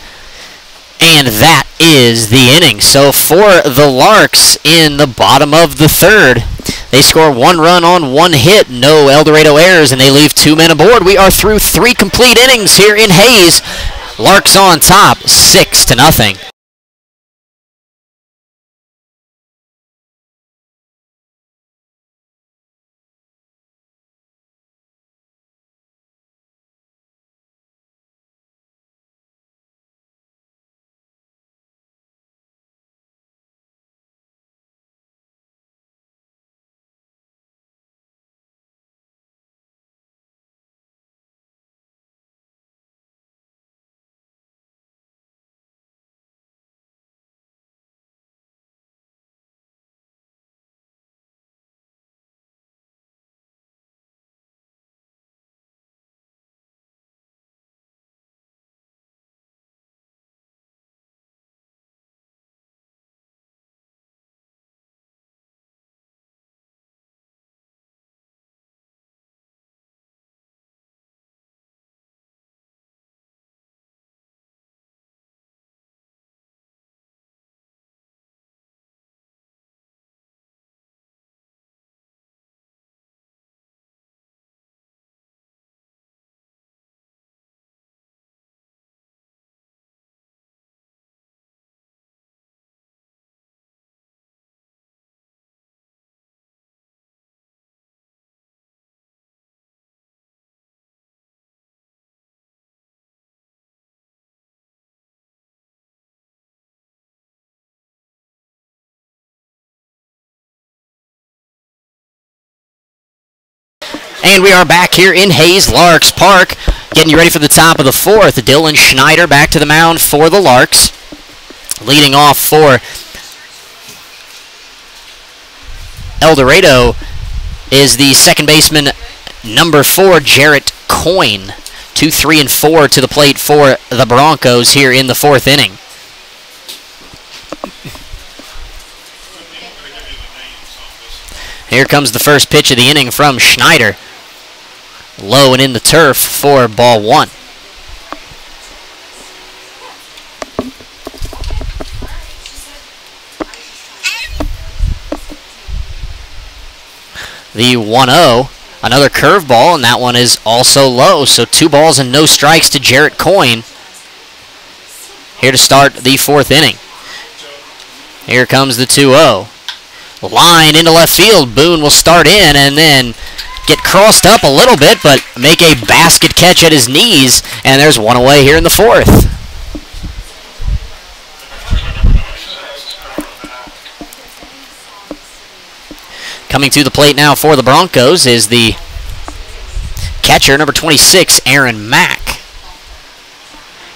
And that is the inning. So for the Larks in the bottom of the third, they score 1 run on 1 hit, no El Dorado errors, and they leave 2 men aboard. We are through 3 complete innings here in Hayes. Larks on top, 6-0. And we are back here in Hayes Larks Park, getting you ready for the top of the fourth. Dylan Schneider back to the mound for the Larks. Leading off for El Dorado is the second baseman, number 4, Jarrett Coyne. 2, 3, and 4 to the plate for the Broncos here in the fourth inning. Here comes the first pitch of the inning from Schneider. Low and in the turf for ball 1. The 1-0, another curveball, and that one is also low. So 2 balls and no strikes to Jarrett Coyne here to start the fourth inning. Here comes the 2-0. Line into left field. Boone will start in and then get crossed up a little bit, but make a basket catch at his knees, and there's 1 away here in the fourth. Coming to the plate now for the Broncos is the catcher, number 26, Aaron Mack.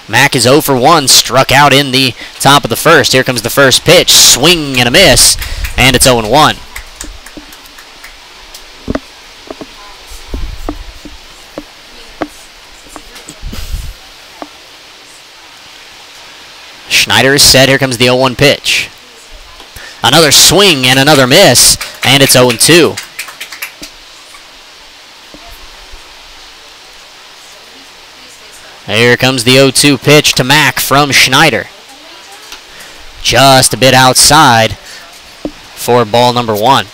Mack is 0 for 1, struck out in the top of the first. Here comes the first pitch, swing and a miss, and it's 0-1. Schneider is set. Here comes the 0-1 pitch. Another swing and another miss, and it's 0-2. Here comes the 0-2 pitch to Mack from Schneider. Just a bit outside for ball number 1.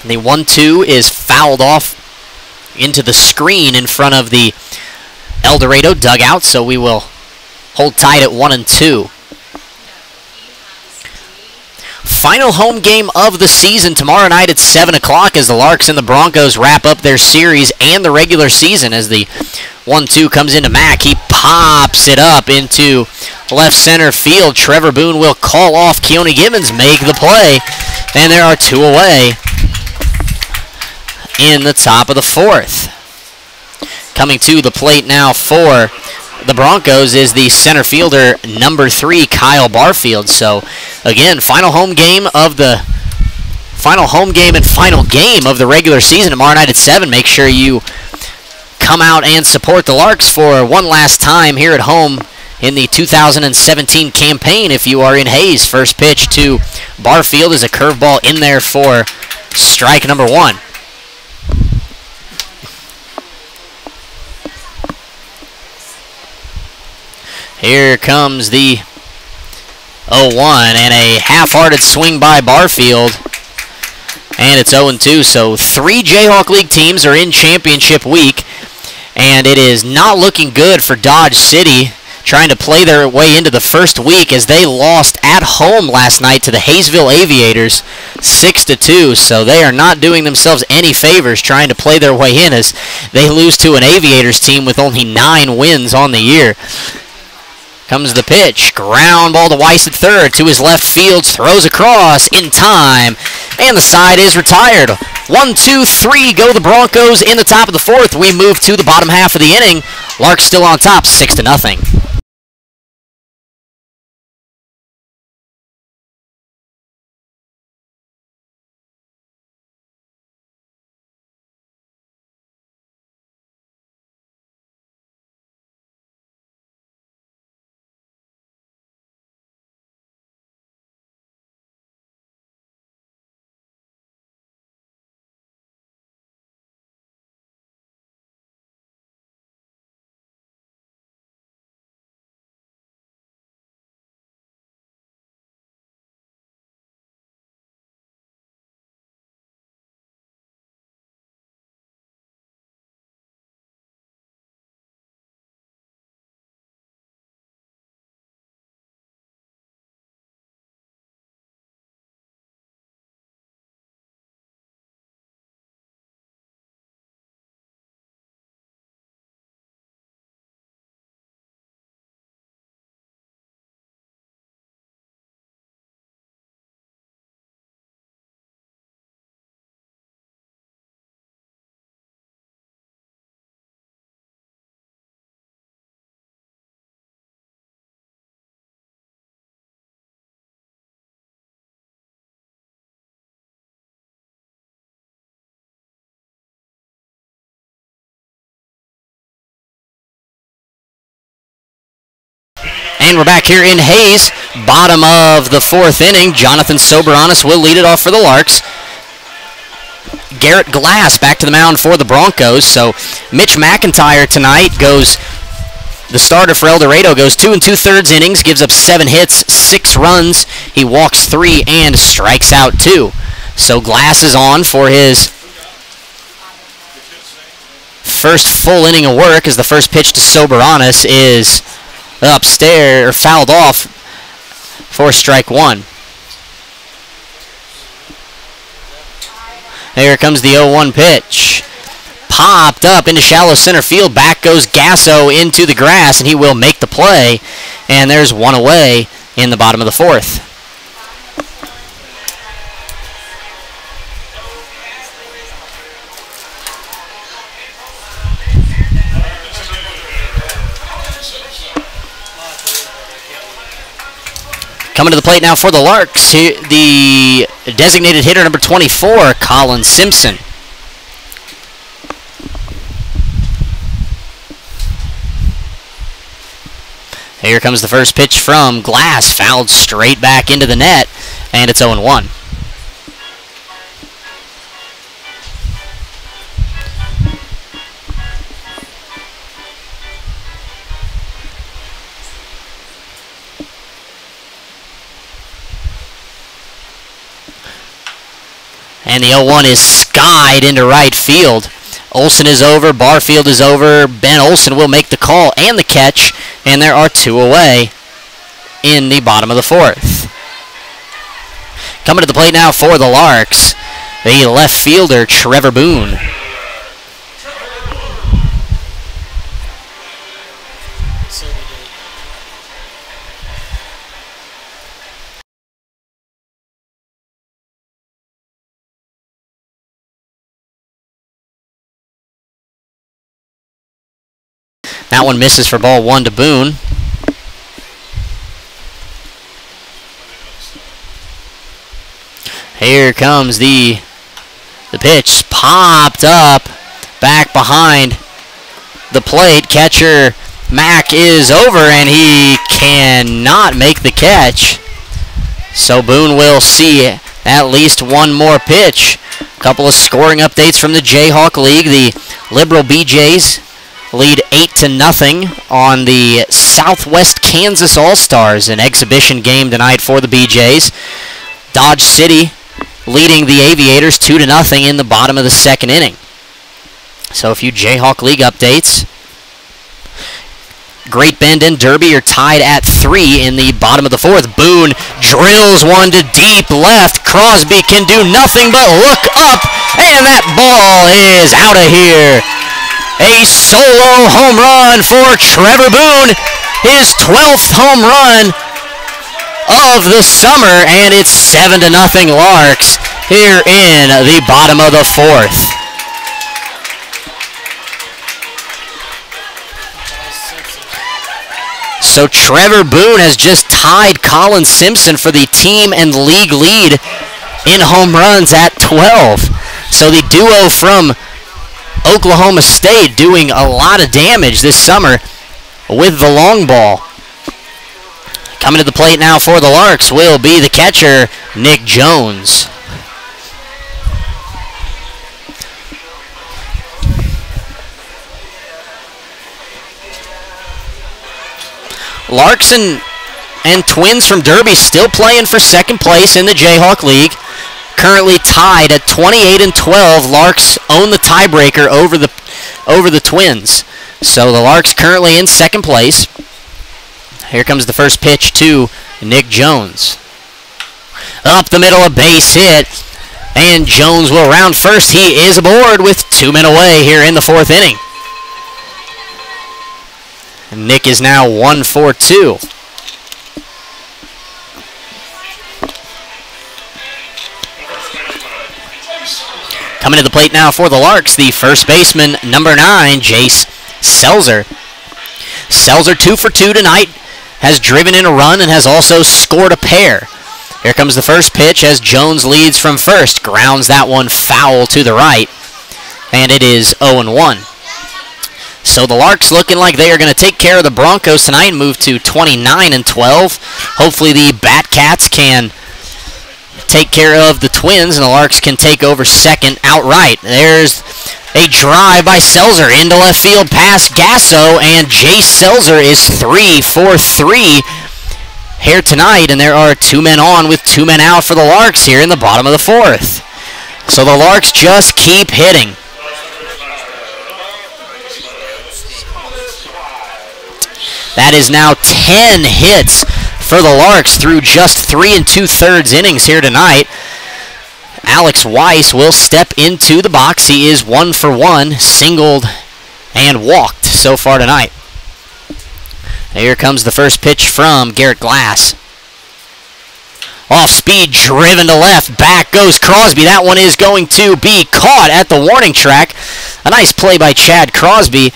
The 1-2 is fouled off into the screen in front of the El Dorado dugout, so we will hold tight at 1-2. Final home game of the season tomorrow night at 7 o'clock as the Larks and the Broncos wrap up their series and the regular season. As the 1-2 comes into Mack, he pops it up into left center field. Trevor Boone will call off. Keone Gibbons make the play, and there are 2 away in the top of the 4th. Coming to the plate now for the Broncos is the center fielder, number 3, Kyle Barfield. So, again, final home game and final game of the regular season tomorrow night at 7. Make sure you come out and support the Larks for one last time here at home in the 2017 campaign if you are in Hayes. First pitch to Barfield is a curveball in there for strike number 1. Here comes the 0-1 and a half-hearted swing by Barfield. And it's 0-2, so 3 Jayhawk League teams are in championship week. And it is not looking good for Dodge City, trying to play their way into the first week as they lost at home last night to the Hayesville Aviators 6-2. So they are not doing themselves any favors trying to play their way in as they lose to an Aviators team with only 9 wins on the year. Comes the pitch, ground ball to Weiss at third, to his left field, throws across in time, and the side is retired. 1, 2, 3 go the Broncos in the top of the 4th. We move to the bottom half of the inning. Larks still on top, 6-0. And we're back here in Hayes, bottom of the 4th inning. Jonathan Soberanis will lead it off for the Larks. Garrett Glass back to the mound for the Broncos. So Mitch McIntyre tonight goes, the starter for El Dorado, goes 2 2/3 innings, gives up 7 hits, 6 runs. He walks 3 and strikes out 2. So Glass is on for his first full inning of work as the first pitch to Soberanis is upstairs, or fouled off for strike 1. Here comes the 0-1 pitch. Popped up into shallow center field. Back goes Gasso into the grass, and he will make the play. And there's 1 away in the bottom of the 4th. Coming to the plate now for the Larks, the designated hitter number 24, Colin Simpson. Here comes the first pitch from Glass, fouled straight back into the net, and it's 0-1. And the 0-1 is skied into right field. Olsen is over, Barfield is over, Ben Olsen will make the call and the catch, and there are 2 away in the bottom of the 4th. Coming to the plate now for the Larks, the left fielder, Trevor Boone. That one misses for ball 1 to Boone. Here comes the pitch, popped up, back behind the plate. Catcher Mack is over, and he cannot make the catch. So Boone will see at least one more pitch. A couple of scoring updates from the Jayhawk League. The Liberal BJs lead 8-0 on the Southwest Kansas All-Stars, an exhibition game tonight for the BJs. Dodge City leading the Aviators 2-0 in the bottom of the second inning. So a few Jayhawk League updates. Great Bend and Derby are tied at 3 in the bottom of the fourth. Boone drills one to deep left. Crosby can do nothing but look up, and that ball is out of here. A solo home run for Trevor Boone, his 12th home run of the summer, and it's 7-0 Larks here in the bottom of the fourth. So Trevor Boone has just tied Colin Simpson for the team and league lead in home runs at 12. So the duo from Oklahoma State doing a lot of damage this summer with the long ball. Coming to the plate now for the Larks will be the catcher, Nick Jones. Larks and Twins from Derby still playing for second place in the Jayhawk League. Currently tied at 28-12. Larks own the tiebreaker over the Twins. So the Larks currently in second place. Here comes the first pitch to Nick Jones. Up the middle, a base hit, and Jones will round first. He is aboard with 2 men away here in the fourth inning. Nick is now 1 for 2. Coming to the plate now for the Larks, the first baseman, number 9, Jace Selzer. Selzer 2 for 2 tonight, has driven in a run and has also scored a pair. Here comes the first pitch as Jones leads from first, grounds that one foul to the right, and it is 0-1. So the Larks looking like they are going to take care of the Broncos tonight and move to 29-12. Hopefully the Batcats can take care of the Twins and the Larks can take over second outright. There's a drive by Selzer into left field past Gasso, and Jace Selzer is 3 for 3 here tonight, and there are 2 men on with 2 men out for the Larks here in the bottom of the fourth. So the Larks just keep hitting. That is now 10 hits for the Larks through just 3 2/3 innings here tonight. Alex Weiss will step into the box. He is 1 for 1, singled and walked so far tonight. Here comes the first pitch from Garrett Glass. Off speed, driven to left. Back goes Crosby. That one is going to be caught at the warning track. A nice play by Chad Crosby.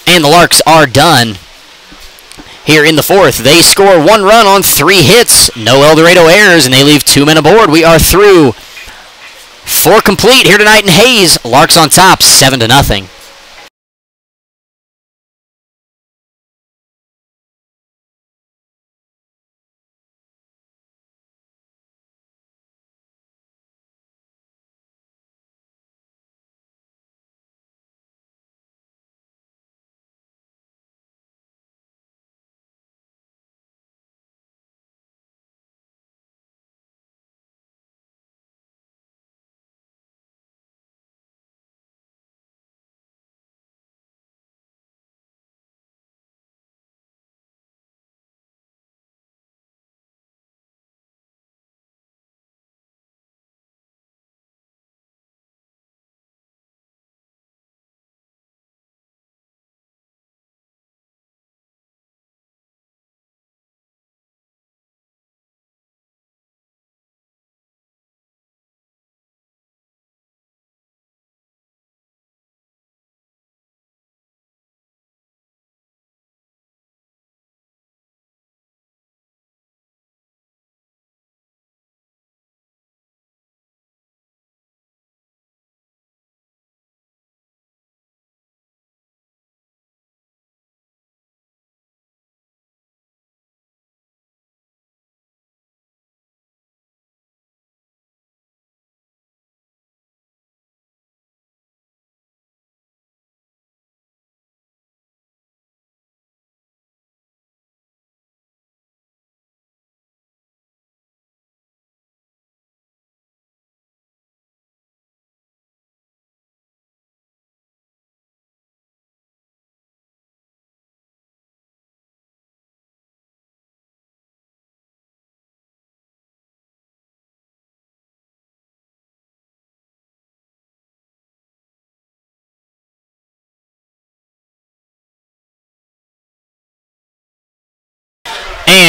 And the Larks are done. Here in the fourth, they score 1 run on 3 hits. No El Dorado errors, and they leave 2 men aboard. We are through 4 complete here tonight in Hayes. Larks on top, 7-0.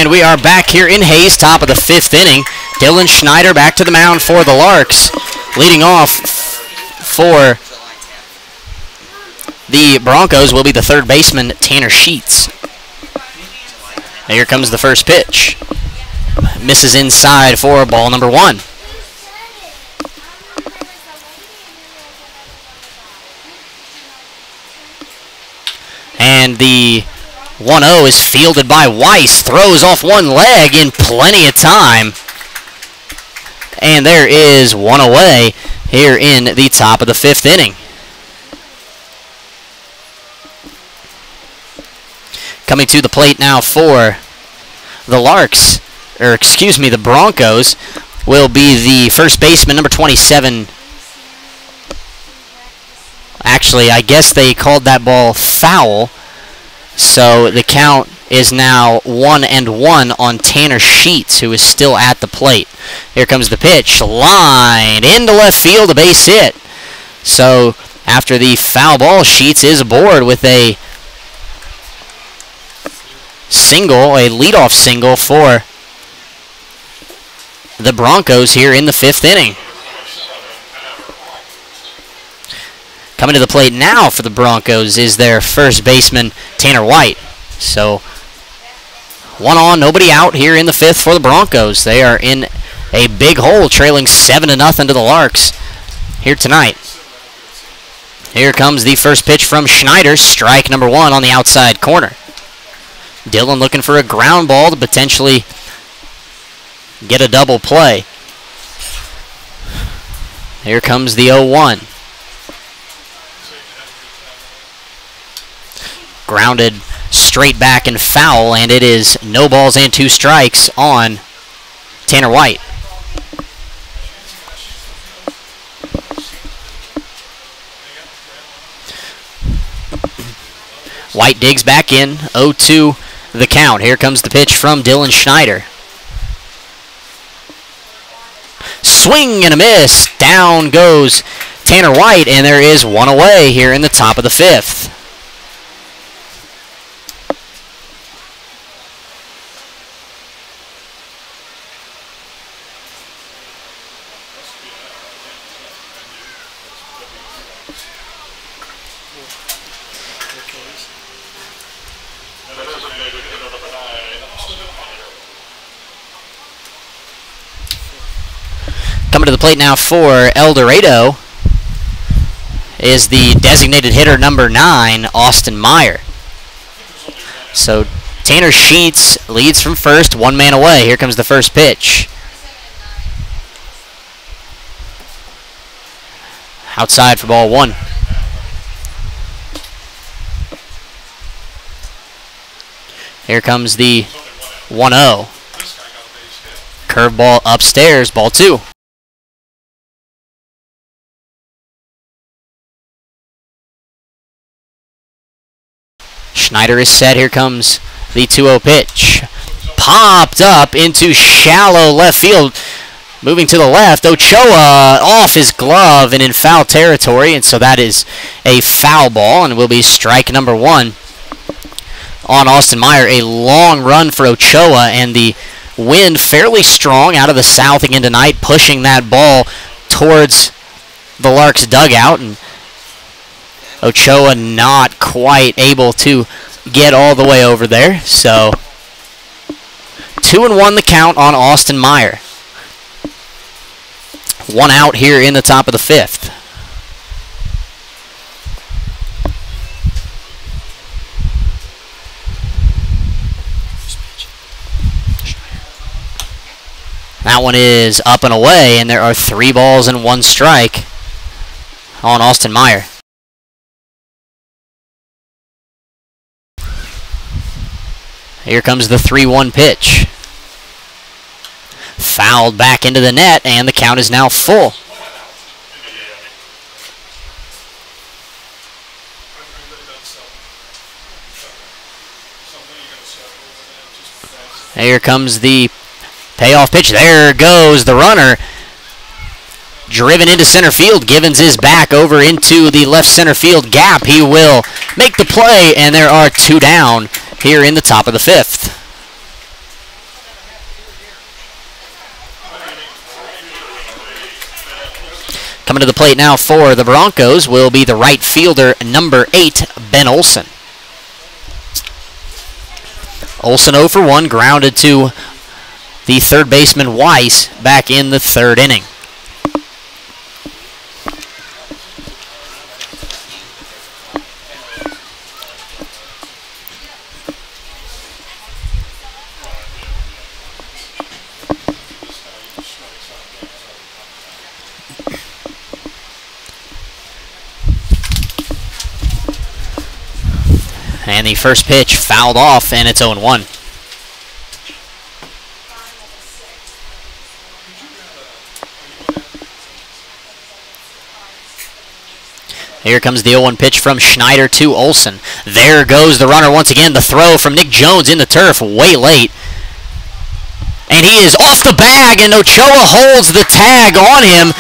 And we are back here in Hayes, top of the 5th inning. Dylan Schneider back to the mound for the Larks. Leading off for the Broncos will be the third baseman, Tanner Sheets. Here comes the first pitch. Misses inside for ball number 1. And the 1-0 is fielded by Weiss. Throws off one leg in plenty of time. And there is one away here in the top of the 5th inning. Coming to the plate now for the Larks, or excuse me, the Broncos, will be the first baseman, number 27. Actually, I guess they called that ball foul. So the count is now 1-1 on Tanner Sheets, who is still at the plate. Here comes the pitch. Line into left field, a base hit. So after the foul ball, Sheets is aboard with a single, a leadoff single for the Broncos here in the 5th inning. Coming to the plate now for the Broncos is their first baseman, Tanner White. So, 1 on, nobody out here in the 5th for the Broncos. They are in a big hole, trailing 7-0 to the Larks here tonight. Here comes the first pitch from Schneider, strike number 1 on the outside corner. Dylan looking for a ground ball to potentially get a double play. Here comes the 0-1. Grounded straight back and foul, and it is no balls and 2 strikes on Tanner White. White digs back in, 0-2 the count. Here comes the pitch from Dylan Schneider. Swing and a miss. Down goes Tanner White, and there is one away here in the top of the 5th. Coming to the plate now for El Dorado is the designated hitter number 9, Austin Meyer. So Tanner Sheets leads from first, 1 man away. Here comes the first pitch. Outside for ball 1. Here comes the 1-0. Curveball upstairs, ball 2. Schneider is set. Here comes the 2-0 pitch. Popped up into shallow left field. Moving to the left, Ochoa off his glove and in foul territory, and so that is a foul ball, and will be strike number 1 on Austin Meyer. A long run for Ochoa, and the wind fairly strong out of the south again tonight, pushing that ball towards the Larks dugout, and Ochoa not quite able to get all the way over there. So 2-1 the count on Austin Meyer. 1 out here in the top of the 5th. That one is up and away, and there are 3 balls and 1 strike on Austin Meyer. Here comes the 3-1 pitch. Fouled back into the net, and the count is now full. Here comes the payoff pitch. There goes the runner. Driven into center field. Givens is back over into the left center field gap. He will make the play, and there are 2 down here in the top of the 5th. Coming to the plate now for the Broncos will be the right fielder, number 8, Ben Olson. Olson 0 for 1, grounded to the third baseman Weiss back in the third inning. And the first pitch fouled off, and it's 0-1. Here comes the 0-1 pitch from Schneider to Olson. There goes the runner once again. The throw from Nick Jones in the turf way late. And he is off the bag, and Ochoa holds the tag on him,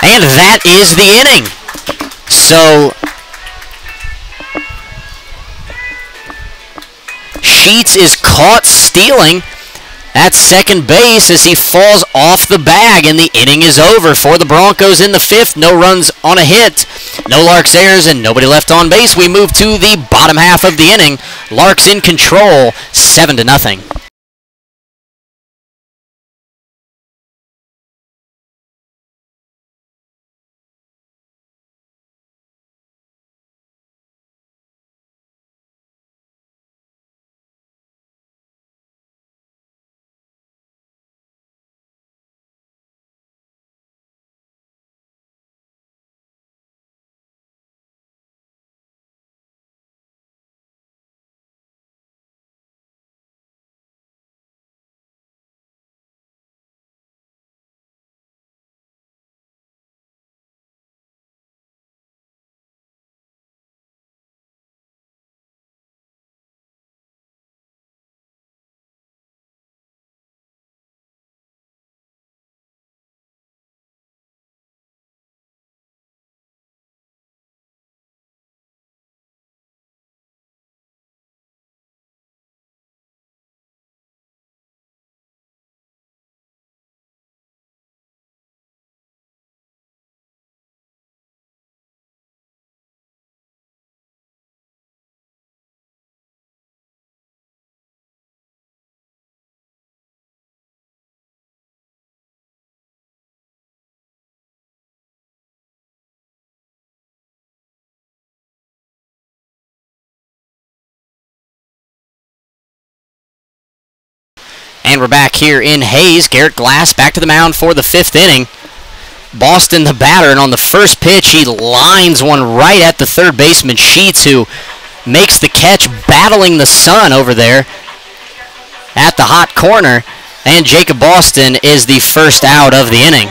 and that is the inning. So Sheets is caught stealing at second base as he falls off the bag, and the inning is over for the Broncos in the fifth. No runs on a hit, no Larks errors, and nobody left on base. We move to the bottom half of the inning. Larks in control, 7-0. And we're back here in Hayes. Garrett Glass back to the mound for the fifth inning. Boston the batter, and on the first pitch, he lines one right at the third baseman, Sheets, who makes the catch, battling the sun over there at the hot corner. And Jacob Boston is the first out of the inning.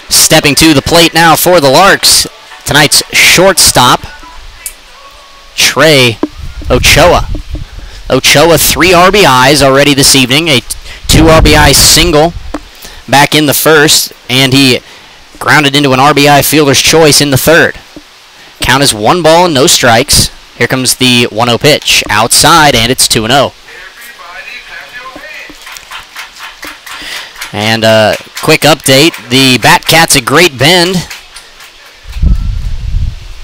Stepping to the plate now for the Larks, tonight's shortstop, Trey Ochoa. Ochoa, 3 RBIs already this evening, a 2 RBI single back in the first, and he grounded into an RBI fielder's choice in the third. Count is 1 ball and no strikes. Here comes the 1-0 pitch outside, and it's 2-0. And a quick update, the Batcats at Great Bend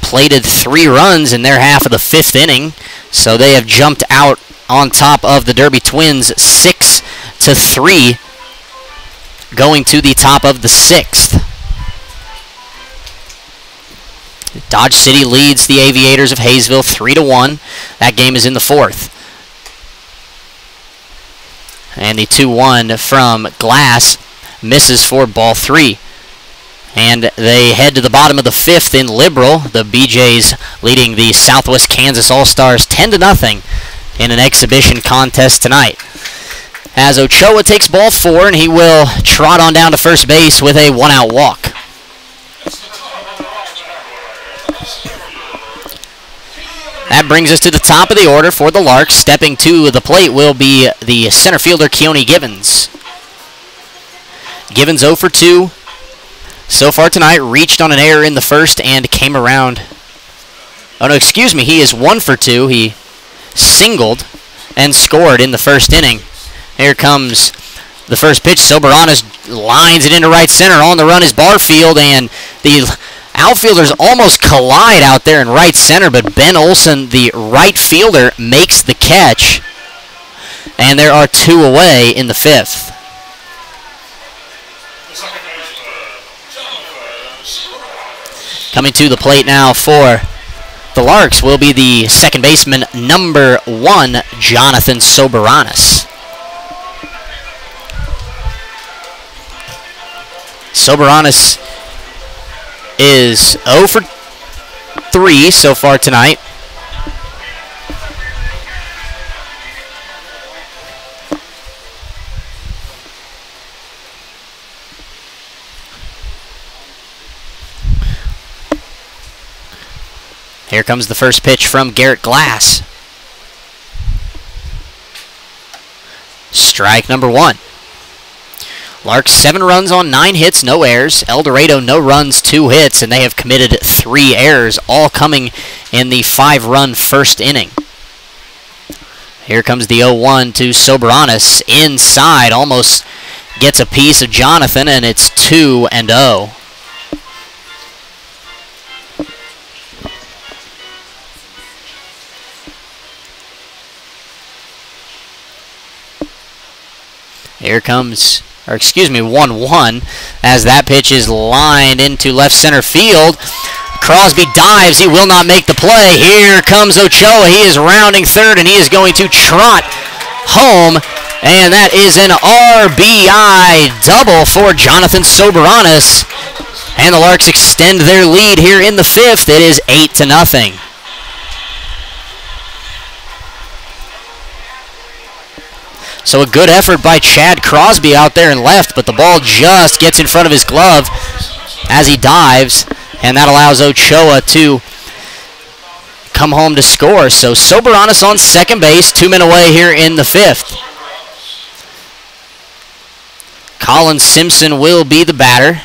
plated 3 runs in their half of the fifth inning, so they have jumped out on top of the Derby Twins 6-3, going to the top of the sixth. Dodge City leads the Aviators of Hayesville 3-1. That game is in the fourth. And the 2-1 from Glass misses for ball 3. And they head to the bottom of the fifth in Liberal. The BJs leading the Southwest Kansas All-Stars 10-0 in an exhibition contest tonight. As Ochoa takes ball 4, and he will trot on down to first base with a 1-out walk. That brings us to the top of the order for the Larks. Stepping to the plate will be the center fielder, Keone Givens. Givens 0 for 2. So far tonight, reached on an error in the first and came around. Oh, no, excuse me. He is 1 for 2. He singled and scored in the first inning. Here comes the first pitch. Soberanis lines it into right center. On the run is Barfield, and the outfielders almost collide out there in right center, but Ben Olsen, the right fielder, makes the catch. And there are 2 away in the 5th. Coming to the plate now for the Larks will be the second baseman, number 1, Jonathan Soberanis. Soberanis is 0 for 3 so far tonight. Here comes the first pitch from Garrett Glass. Strike number 1. Larks 7 runs on 9 hits, no errors. El Dorado no runs, 2 hits, and they have committed 3 errors, all coming in the 5-run first inning. Here comes the 0-1 to Soberanis. Inside, almost gets a piece of Jonathan, and it's 2-0. Here comes, 1-1 as that pitch is lined into left center field. Crosby dives. He will not make the play. Here comes Ochoa. He is rounding third, and he is going to trot home. And that is an RBI double for Jonathan Soberanis. And the Larks extend their lead here in the 5th. It is 8-0. So a good effort by Chad Crosby out there in left, but the ball just gets in front of his glove as he dives, and that allows Ochoa to come home to score. So Soberanis on second base, 2 men away here in the 5th. Colin Simpson will be the batter.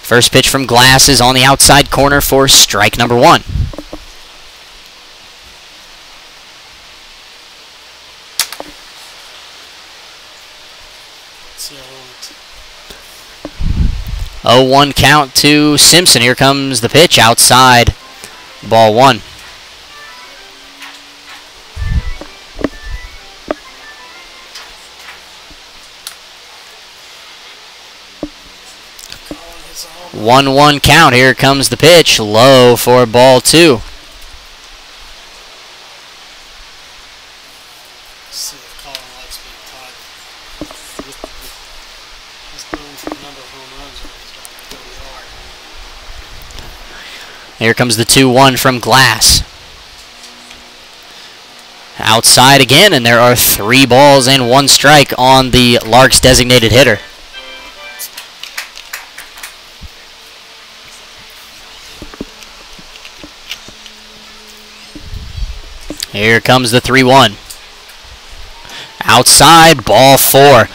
First pitch from Glass is on the outside corner for strike number 1. Oh, 1 count to Simpson. Here comes the pitch outside. Ball 1. One count. Here comes the pitch. Low for ball 2. Here comes the 2-1 from Glass. Outside again, and there are 3 balls and 1 strike on the Larks designated hitter. Here comes the 3-1. Outside, ball 4.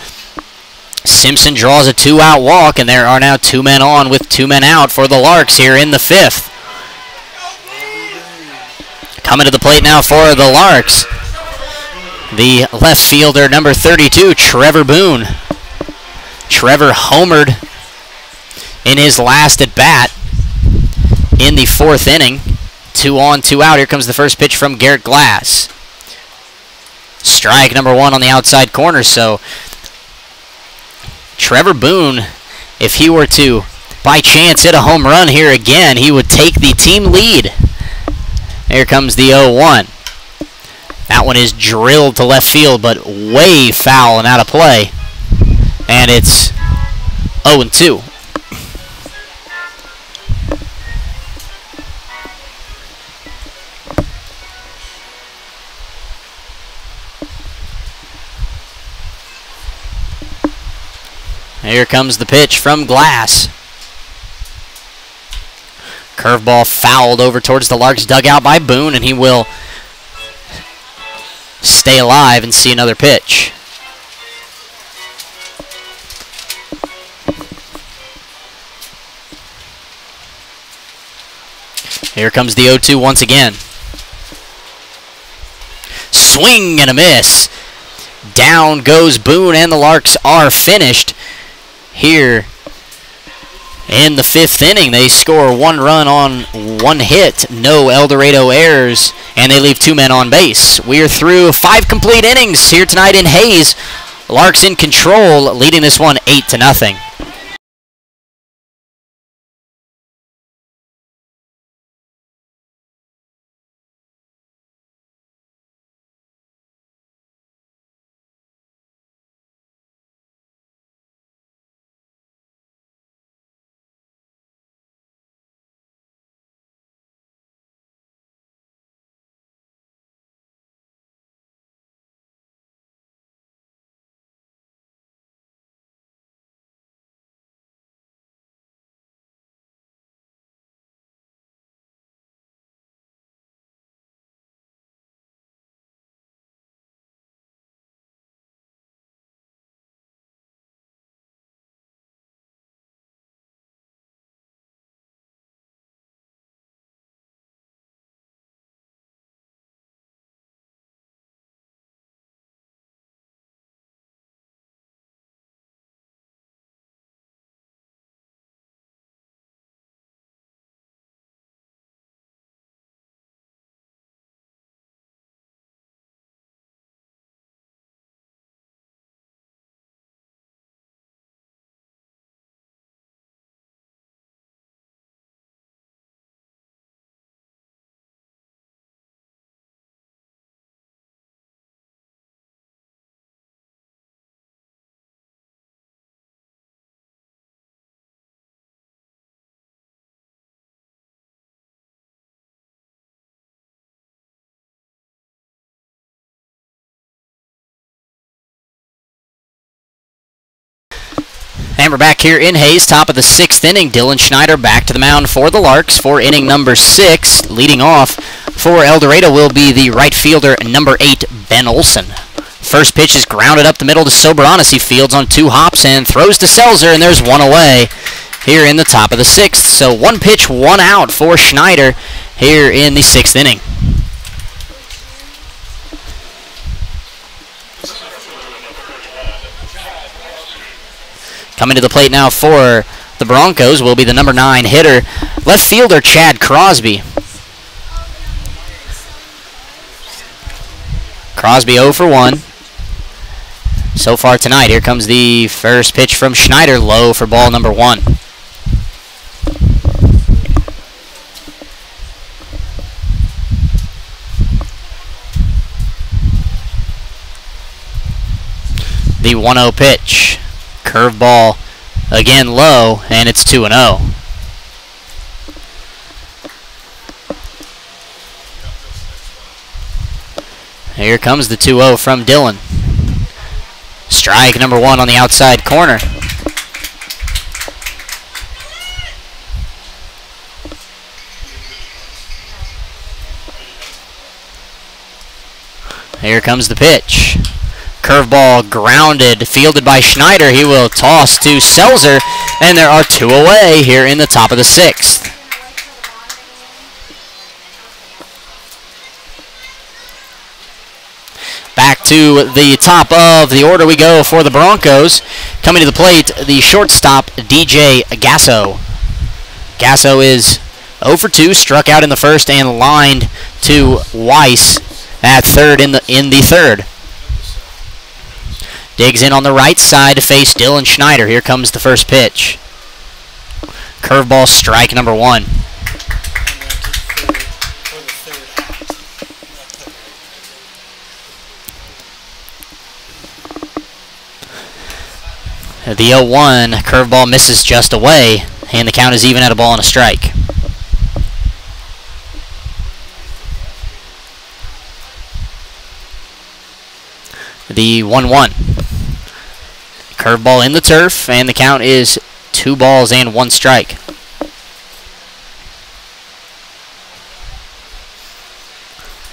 Simpson draws a 2-out walk, and there are now 2 men on with 2 men out for the Larks here in the 5th. Coming to the plate now for the Larks, the left fielder, number 32, Trevor Boone. Trevor homered in his last at-bat in the 4th inning. 2 on, 2 out. Here comes the first pitch from Garrett Glass. Strike number 1 on the outside corner. So Trevor Boone, if he were to by chance hit a home run here again, he would take the team lead. Here comes the 0-1. That one is drilled to left field, but way foul and out of play. And it's 0-2. Here comes the pitch from Glass. Curveball fouled over towards the Larks dugout by Boone, and he will stay alive and see another pitch. Here comes the 0-2 once again. swing and a miss. Down goes Boone, and the Larks are finished here in the 5th inning. They score 1 run on 1 hit, no El Dorado errors, and they leave 2 men on base. We are through 5 complete innings here tonight in Hayes. Larks in control, leading this one 8-0. And we're back here in Hayes, top of the 6th inning. Dylan Schneider back to the mound for the Larks for inning number 6. Leading off for El Dorado will be the right fielder, number 8, Ben Olson. First pitch is grounded up the middle to Soberanis. He fields on 2 hops and throws to Selzer, and there's 1 away here in the top of the 6th. So 1 pitch, 1 out for Schneider here in the 6th inning. Coming to the plate now for the Broncos will be the number 9 hitter, left fielder Chad Crosby. Crosby 0 for 1 so far tonight. Here comes the first pitch from Schneider, low for ball number 1. The 1-0 pitch. Curveball again low, and it's 2-0. Here comes the 2-0 from Dylan. Strike number 1 on the outside corner. Here comes the pitch. Curveball grounded, fielded by Schneider. He will toss to Selzer, and there are 2 away here in the top of the 6th. Back to the top of the order we go for the Broncos. Coming to the plate, the shortstop, DJ Gasso. Gasso is 0 for 2, struck out in the first and lined to Weiss at third in the third. Digs in on the right side to face Dylan Schneider. Here comes the first pitch. Curveball, strike number 1. The 0-1 curveball misses just away, and the count is even at a ball and a strike. The 1-1. Curveball in the turf, and the count is 2 balls and 1 strike.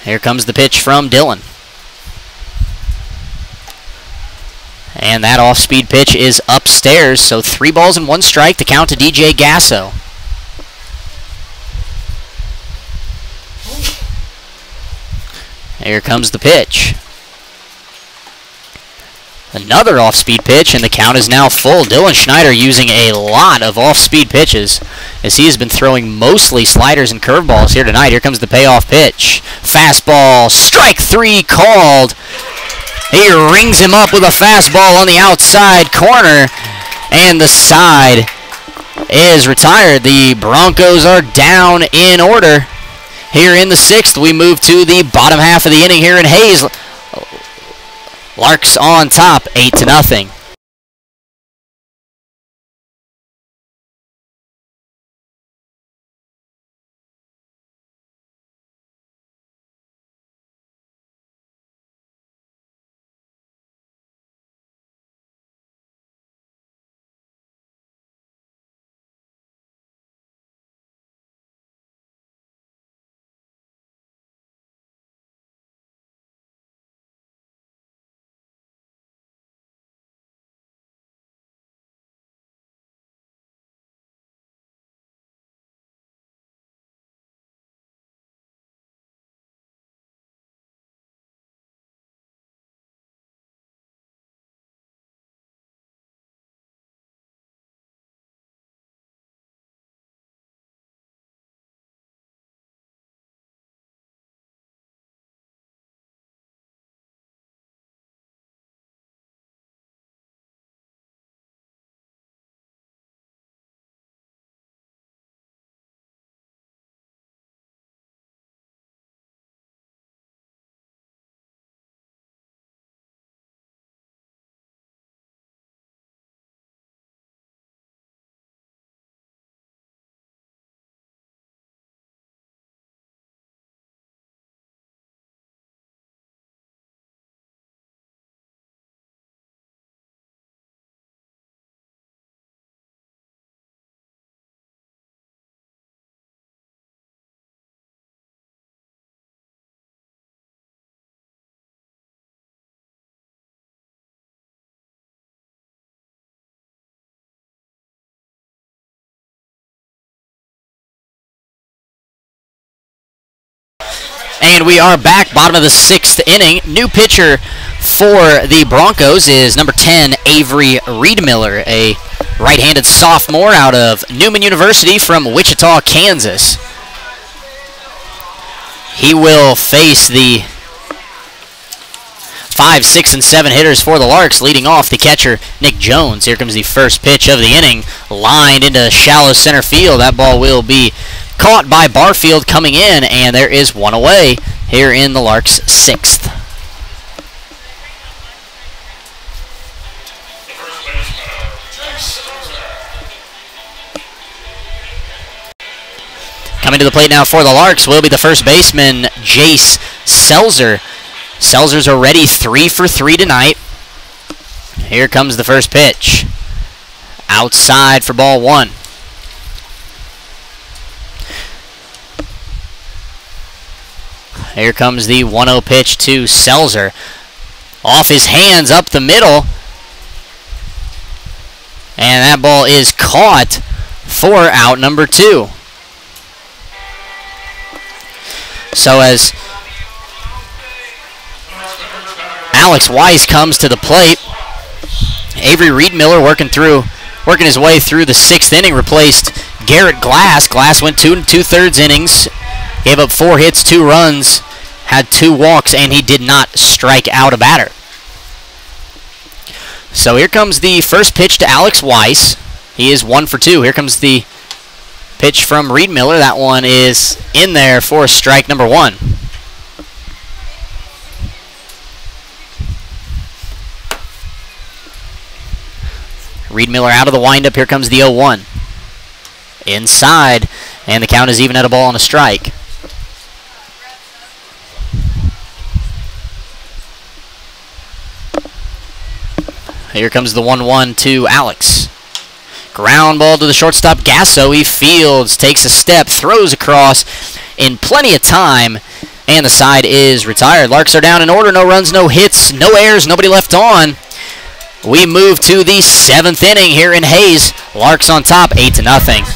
Here comes the pitch from Dylan. And that off-speed pitch is upstairs, so 3 balls and 1 strike, the count to DJ Gasso. Here comes the pitch. Another off-speed pitch, and the count is now full. Dylan Schneider using a lot of off-speed pitches as he has been throwing mostly sliders and curveballs here tonight. Here comes the payoff pitch. Fastball, strike 3 called. He rings him up with a fastball on the outside corner, and the side is retired. The Broncos are down in order. Here in the 6th, we move to the bottom half of the inning here in Hayes. Larks on top, 8-0. And we are back, bottom of the 6th inning. New pitcher for the Broncos is number 10, Avery Riedmiller, a right-handed sophomore out of Newman University from Wichita, Kansas. He will face the 5, 6, and 7 hitters for the Larks, leading off the catcher, Nick Jones. Here comes the first pitch of the inning, lined into shallow center field. That ball will be caught by Barfield coming in, and there is one away here in the Larks' 6th. Coming to the plate now for the Larks will be the first baseman, Jace Selzer. Selzer's already 3 for 3 tonight. Here comes the first pitch. Outside for ball 1. Here comes the 1-0 pitch to Selzer. Off his hands, up the middle. And that ball is caught for out number 2. So as Alex Weiss comes to the plate, Avery Riedmiller working his way through the 6th inning, replaced Garrett Glass. Glass went 2 2/3 innings. Gave up 4 hits, 2 runs, had 2 walks, and he did not strike out a batter. So here comes the first pitch to Alex Weiss. He is 1 for 2. Here comes the pitch from Riedmiller. That one is in there for strike number 1. Riedmiller out of the windup. Here comes the 0-1. Inside, and the count is even at a ball and a strike. Here comes the 1-1 to Alex. Ground ball to the shortstop, Gasso. He fields, takes a step, throws across in plenty of time, and the side is retired. Larks are down in order. No runs, no hits, no errors, nobody left on. We move to the 7th inning here in Hayes. Larks on top, 8-0.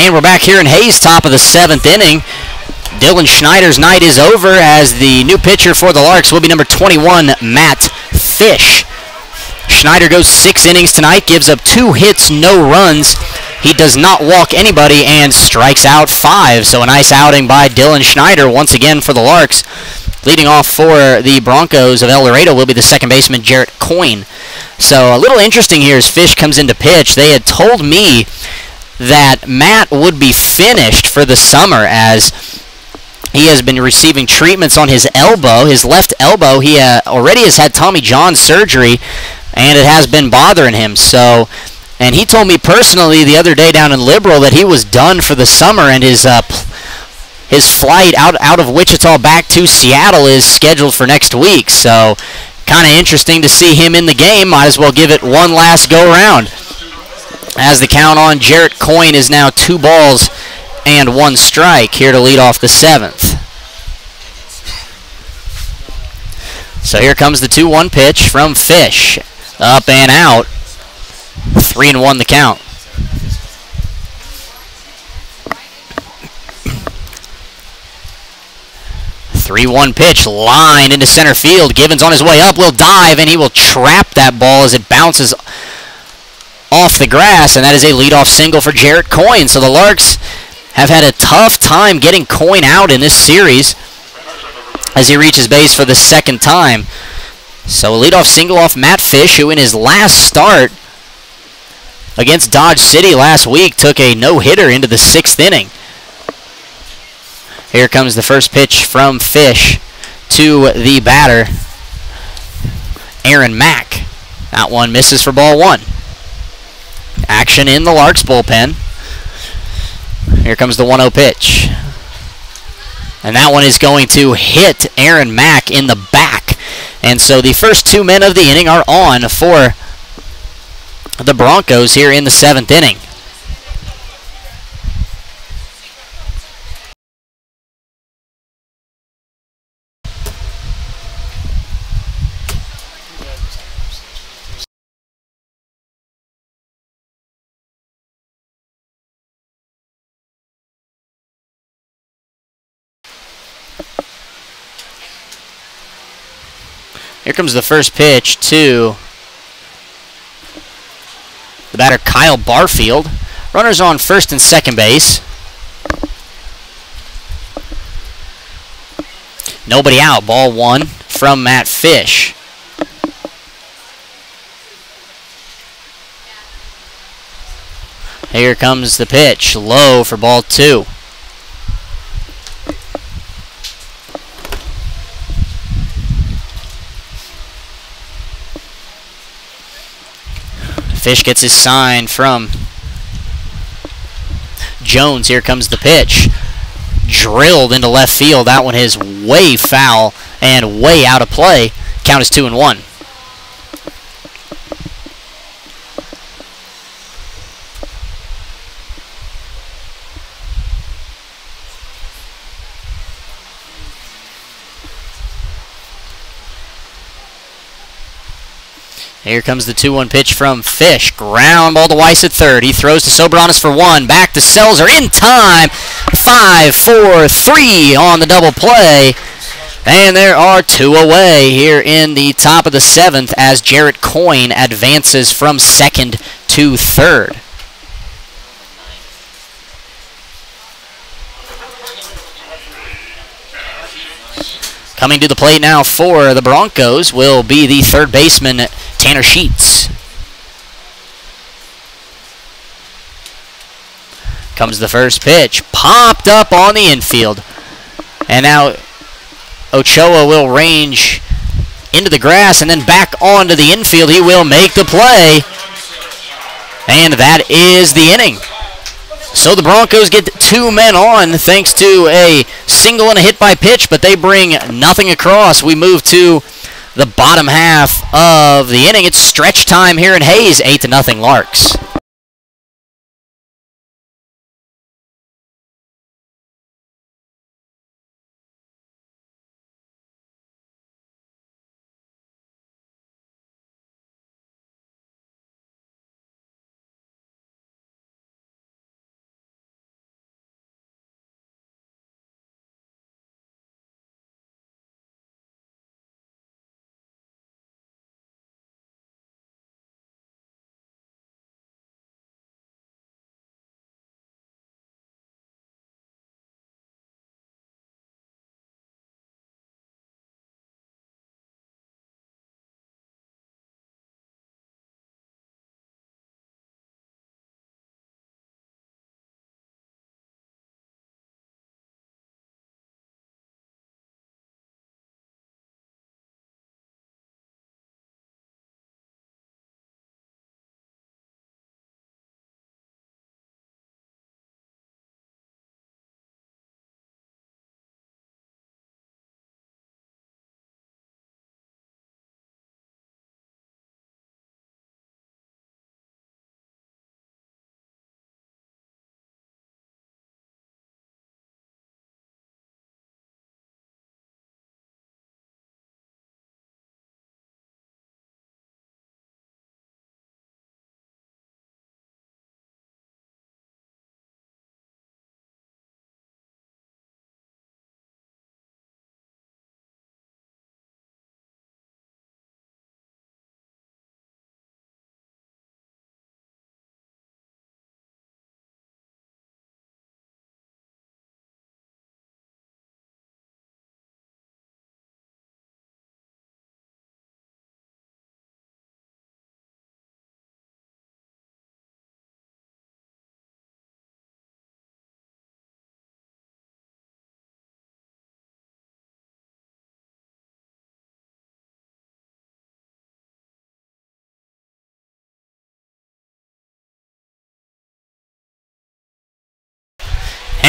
And we're back here in Hayes, top of the 7th inning. Dylan Schneider's night is over as the new pitcher for the Larks will be number 21, Matt Fish. Schneider goes 6 innings tonight, gives up 2 hits, no runs. He does not walk anybody and strikes out 5. So a nice outing by Dylan Schneider once again for the Larks. Leading off for the Broncos of El Dorado will be the second baseman, Jarrett Coyne. So a little interesting here as Fish comes into pitch. They had told me that Matt would be finished for the summer as he has been receiving treatments on his elbow, his left elbow. He already has had Tommy John surgery, and it has been bothering him. So, and he told me personally the other day down in Liberal that he was done for the summer, and his flight out of Wichita back to Seattle is scheduled for next week. So, kind of interesting to see him in the game. Might as well give it one last go-round. As the count on Jarrett Coyne is now 2 balls and 1 strike here to lead off the 7th. So here comes the 2-1 pitch from Fish. Up and out. 3-1 the count. Three-one pitch, line into center field. Givens on his way up will dive, and he will trap that ball as it bounces off the grass, and that is a leadoff single for Jarrett Coyne. So the Larks have had a tough time getting Coyne out in this series as he reaches base for the 2nd time. So a leadoff single off Matt Fish, who in his last start against Dodge City last week took a no-hitter into the 6th inning. Here comes the first pitch from Fish to the batter, Aaron Mack. That one misses for ball 1. Action in the Larks bullpen. Here comes the 1-0 pitch. And that one is going to hit Aaron Mack in the back. And so the first 2 men of the inning are on for the Broncos here in the 7th inning. Here comes the first pitch to the batter, Kyle Barfield. Runners on first and second base. Nobody out. Ball 1 from Matt Fish. Here comes the pitch. Low for ball 2. Fish gets his sign from Jones. Here comes the pitch. Drilled into left field. That one is way foul and way out of play. Count is 2-1. Here comes the 2-1 pitch from Fish. Ground ball to Weiss at third. He throws to Sobranis for 1. Back to Selzer in time. 5-4-3 on the double play. And there are 2 away here in the top of the 7th as Jarrett Coyne advances from 2nd to 3rd. Coming to the plate now for the Broncos will be the 3rd baseman, Tanner Sheets. Comes the first pitch. Popped up on the infield. And now Ochoa will range into the grass and then back onto the infield. He will make the play. And that is the inning. So the Broncos get 2 men on thanks to a single and a hit by pitch, but they bring nothing across. We move to the bottom half of the inning. It's stretch time here in Hayes, 8-0 Larks.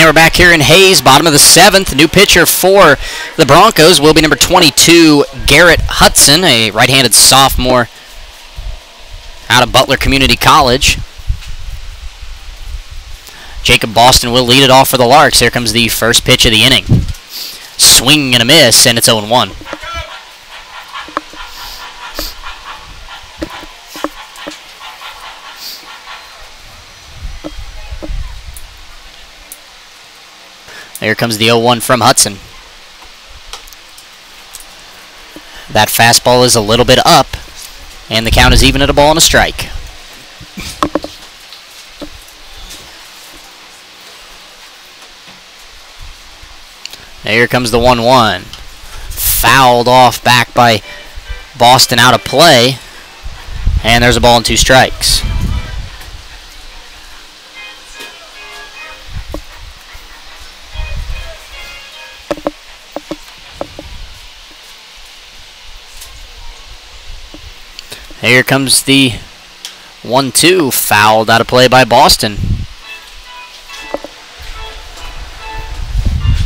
And we're back here in Hayes, bottom of the 7th. New pitcher for the Broncos will be number 22, Garrett Hudson, a right-handed sophomore out of Butler Community College. Jacob Boston will lead it off for the Larks. Here comes the first pitch of the inning. Swing and a miss, and it's 0-1. Here comes the 0-1 from Hudson. That fastball is a little bit up, and the count is even at a ball and a strike. Here comes the 1-1. Fouled off back by Boston out of play, and there's a ball and 2 strikes. Here comes the 1-2, fouled out of play by Boston.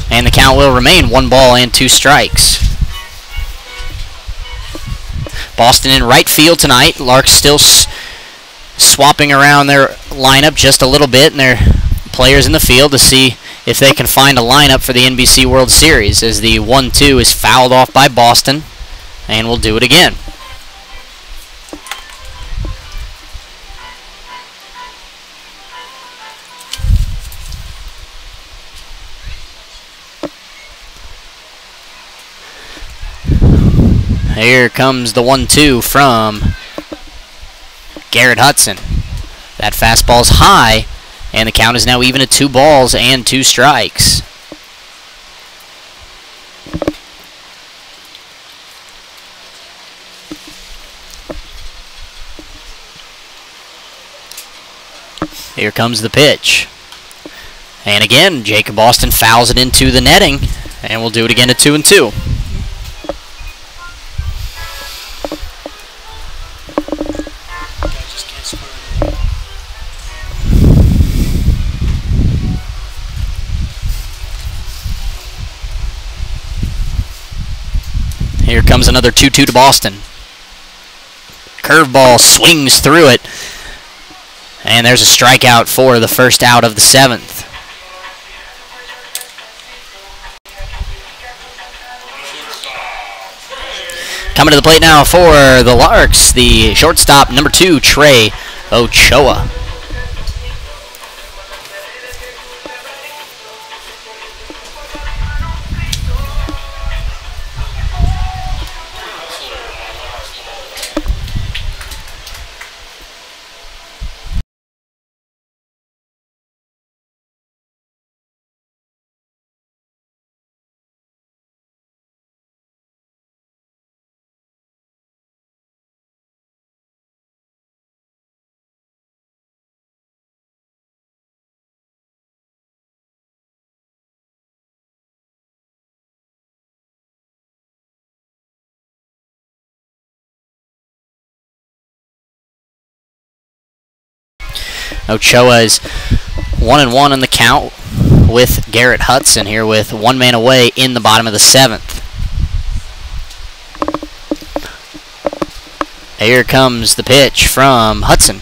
And the count will remain 1 ball and 2 strikes. Boston in right field tonight. Larks still swapping around their lineup just a little bit and their players in the field to see if they can find a lineup for the NBC World Series, as the 1-2 is fouled off by Boston, and we'll do it again. Here comes the 1-2 from Garrett Hudson. That fastball's high, and the count is now even at 2 balls and 2 strikes. Here comes the pitch. And again, Jacob Boston fouls it into the netting, and we'll do it again at 2-2. Here comes another 2-2 to Boston. Curveball swings through it. And there's a strikeout for the first out of the 7th. Coming to the plate now for the Larks, the shortstop, number 2, Trey Ochoa. Ochoa is 1-1 in the count with Garrett Hudson here with 1 man away in the bottom of the 7th. Here comes the pitch from Hudson.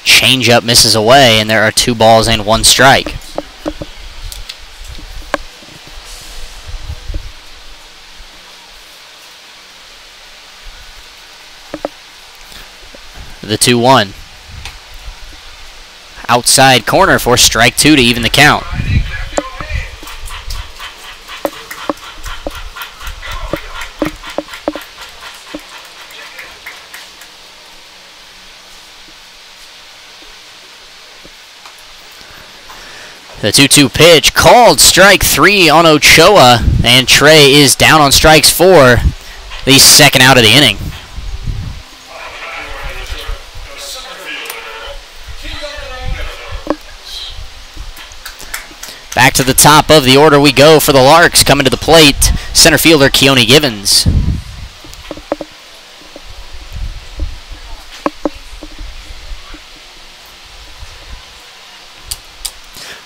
Changeup misses away, and there are 2 balls and 1 strike. The 2-1. Outside corner for strike 2 to even the count. The 2-2 pitch called strike 3 on Ochoa, and Trey is down on strikes for the second out of the inning. Back to the top of the order we go for the Larks. Coming to the plate, center fielder Keone Givens.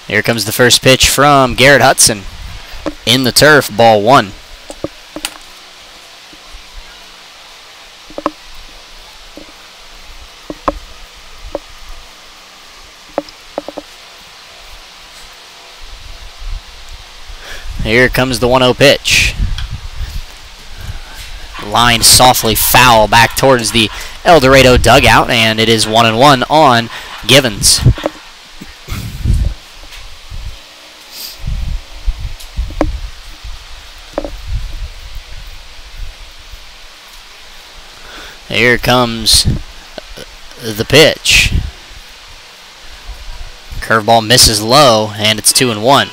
Here comes the first pitch from Garrett Hudson. In the turf, ball 1. Here comes the 1-0 pitch. Lined softly foul back towards the El Dorado dugout, and it is 1-1 on Givens. Here comes the pitch. Curveball misses low, and it's 2-1.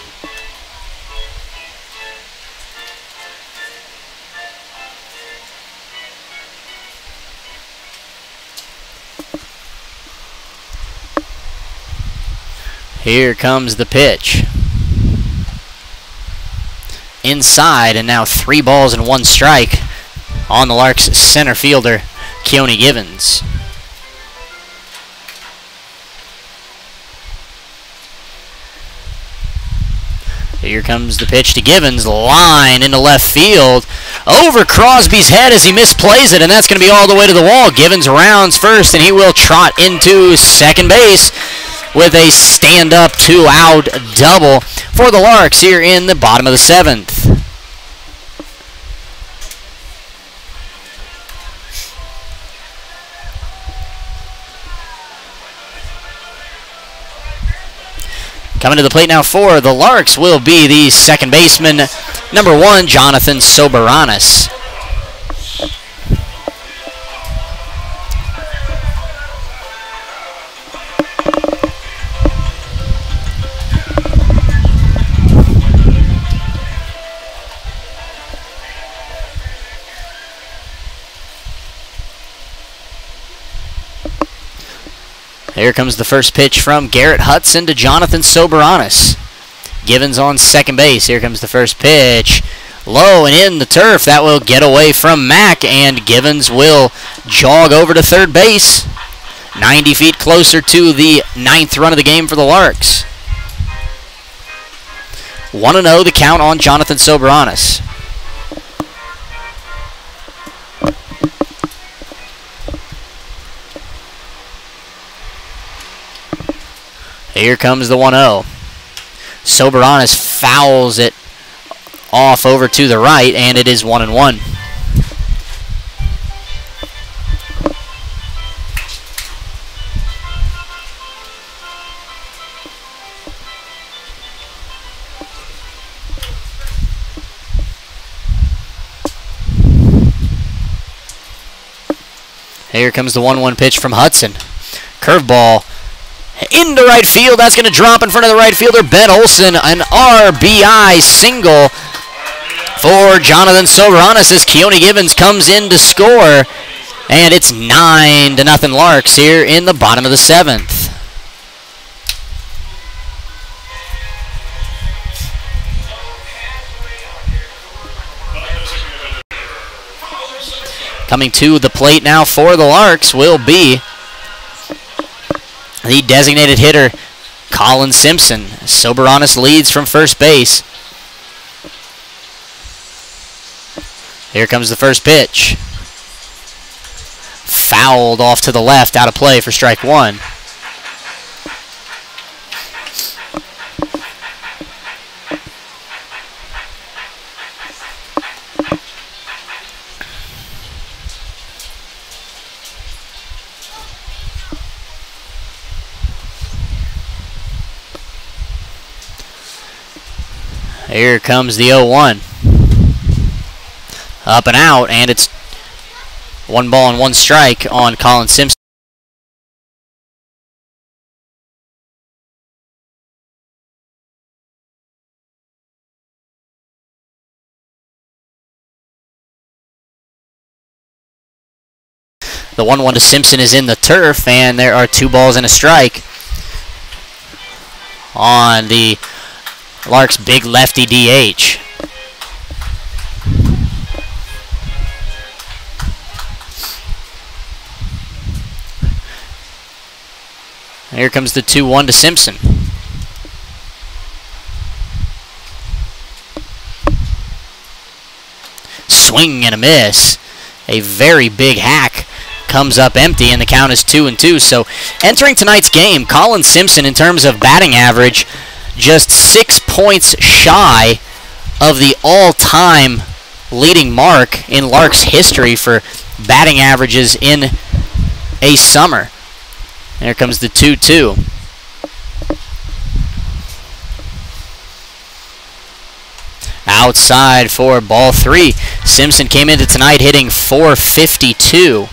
Here comes the pitch. Inside, and now 3 balls and 1 strike on the Larks center fielder, Keone Givens. Here comes the pitch to Givens. Line into left field. Over Crosby's head as he misplays it, and that's going to be all the way to the wall. Givens rounds first, and he will trot into second base with a stand-up 2-out double for the Larks here in the bottom of the 7th. Coming to the plate now for the Larks will be the second baseman, number 1, Jonathan Soberanis. Here comes the first pitch from Garrett Hudson to Jonathan Soberanis. Givens on second base. Here comes the first pitch. Low and in the turf. That will get away from Mack, and Givens will jog over to third base. 90 feet closer to the 9th run of the game for the Larks. 1-0 the count on Jonathan Soberanis. Here comes the 1-0. Soberanis fouls it off over to the right, and it is 1-1. Here comes the 1-1 pitch from Hudson. Curveball into right field. That's going to drop in front of the right fielder, Ben Olsen. An RBI single for Jonathan Soberanis as Keone Givens comes in to score. And it's 9-0 Larks here in the bottom of the 7th. Coming to the plate now for the Larks will be the designated hitter, Colin Simpson. Soberanis leads from first base. Here comes the first pitch. Fouled off to the left, out of play for strike 1. Here comes the 0-1. Up and out, and it's 1 ball and 1 strike on Colin Simpson. The 1-1 to Simpson is in the turf, and there are 2 balls and a strike on the Larks' big lefty DH. Here comes the 2-1 to Simpson. swing and a miss. A very big hack comes up empty, and the count is 2-2. So entering tonight's game, Colin Simpson, in terms of batting average, just 6 points shy of the all-time leading mark in Larks history for batting averages in a summer. There comes the 2-2. Outside for ball 3. Simpson came into tonight hitting .452.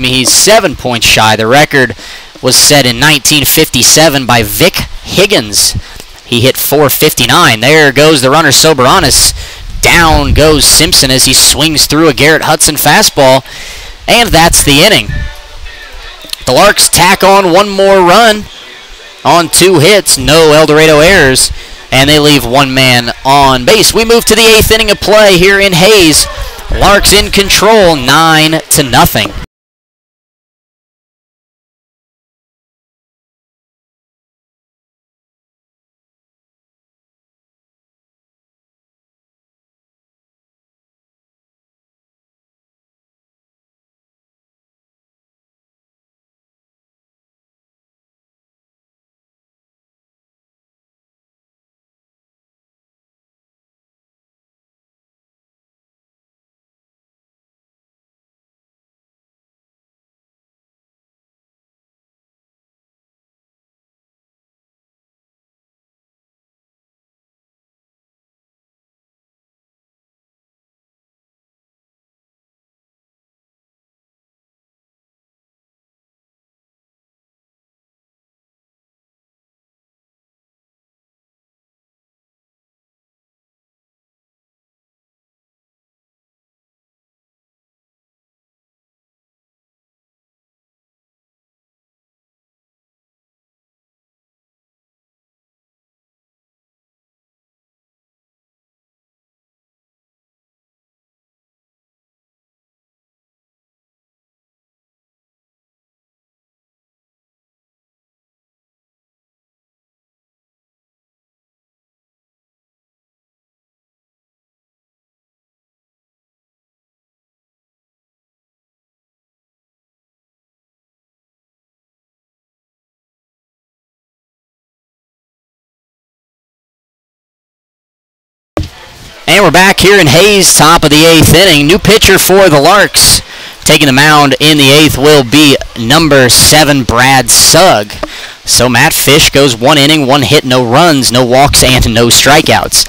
He's 7 points shy. The record was set in 1957 by Vic Higgins. He hit .459. There goes the runner, Soberanis. Down goes Simpson as he swings through a Garrett Hudson fastball, and that's the inning. The Larks tack on one more run on 2 hits, no El Dorado errors, and they leave one man on base. We move to the 8th inning of play here in Hayes. Larks in control, 9-0. And we're back here in Hayes, top of the 8th inning. New pitcher for the Larks. Taking the mound in the 8th will be number 7, Brad Sugg. So Matt Fish goes 1 inning, 1 hit, no runs, no walks, and no strikeouts.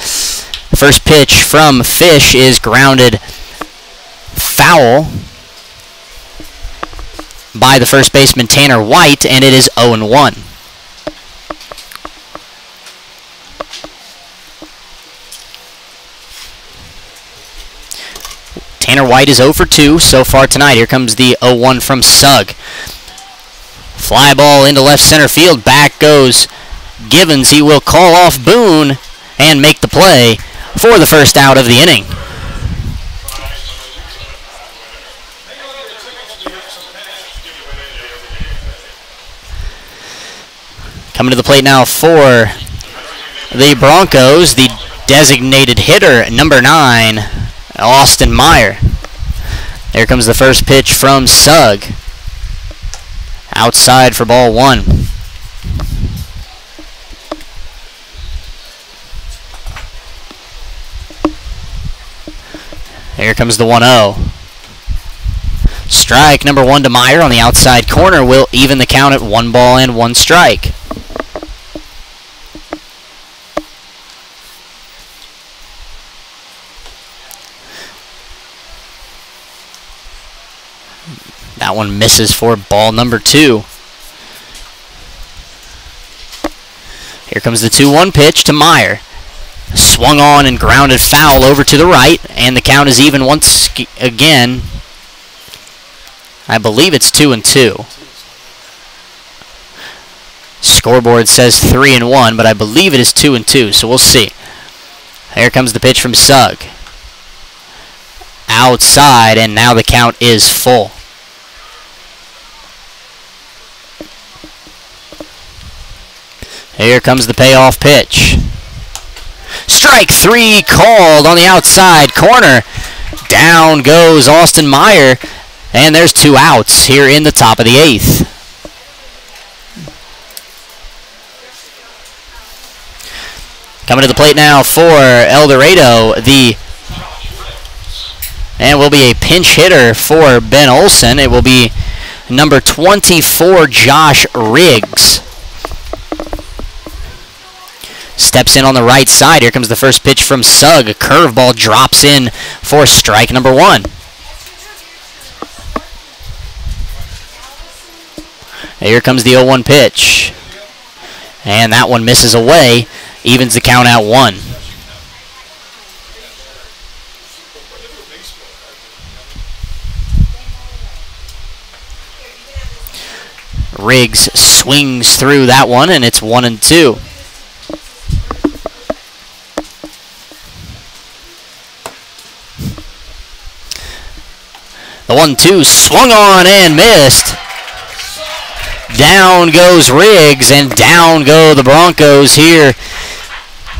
The first pitch from Fish is grounded foul by the first baseman Tanner White, and it is 0-1. Tanner White is 0 for 2 so far tonight. Here comes the 0-1 from Sugg. Fly ball into left center field. Back goes Givens. He will call off Boone and make the play for the first out of the inning. Coming to the plate now for the Broncos, the designated hitter, number 9, Austin Meyer. There comes the first pitch from Sugg. Outside for ball 1. Here comes the 1-0. Strike number 1 to Meyer on the outside corner will even the count at 1 ball and 1 strike. That one misses for ball number 2. Here comes the 2-1 pitch to Meyer. Swung on and grounded foul over to the right, and the count is even once again. I believe it's 2-2. Scoreboard says 3-1, but I believe it is 2-2, so we'll see. Here comes the pitch from Sugg. Outside, and now the count is full. Here comes the payoff pitch. Strike 3 called on the outside corner. Down goes Austin Meyer, and there's 2 outs here in the top of the 8th. Coming to the plate now for El Dorado, and will be a pinch hitter for Ben Olsen. It will be number 24, Josh Riggs. Steps in on the right side. Here comes the first pitch from Sugg. A curveball drops in for strike number 1. Here comes the 0-1 pitch. And that one misses away. Evens the count at 1. Riggs swings through that one, and it's 1-2. The 1-2 swung on and missed. Down goes Riggs, and down go the Broncos here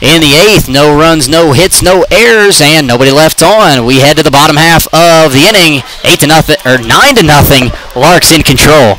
in the 8th. No runs, no hits, no errors, and nobody left on. We head to the bottom half of the inning. 8-0 or 9-0. Larks in control.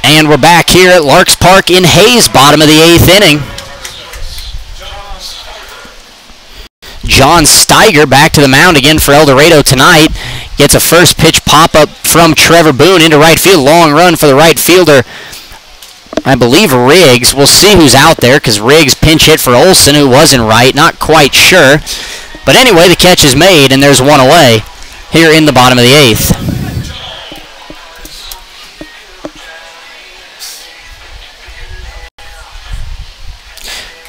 And we're back here at Larks Park in Hayes, bottom of the 8th inning. John Steiger back to the mound again for El Dorado tonight. Gets a first pitch pop-up from Trevor Boone into right field. Long run for the right fielder, I believe Riggs. We'll see who's out there because Riggs pinch hit for Olsen, who wasn't right. Not quite sure. But anyway, the catch is made, and there's one away here in the bottom of the 8th.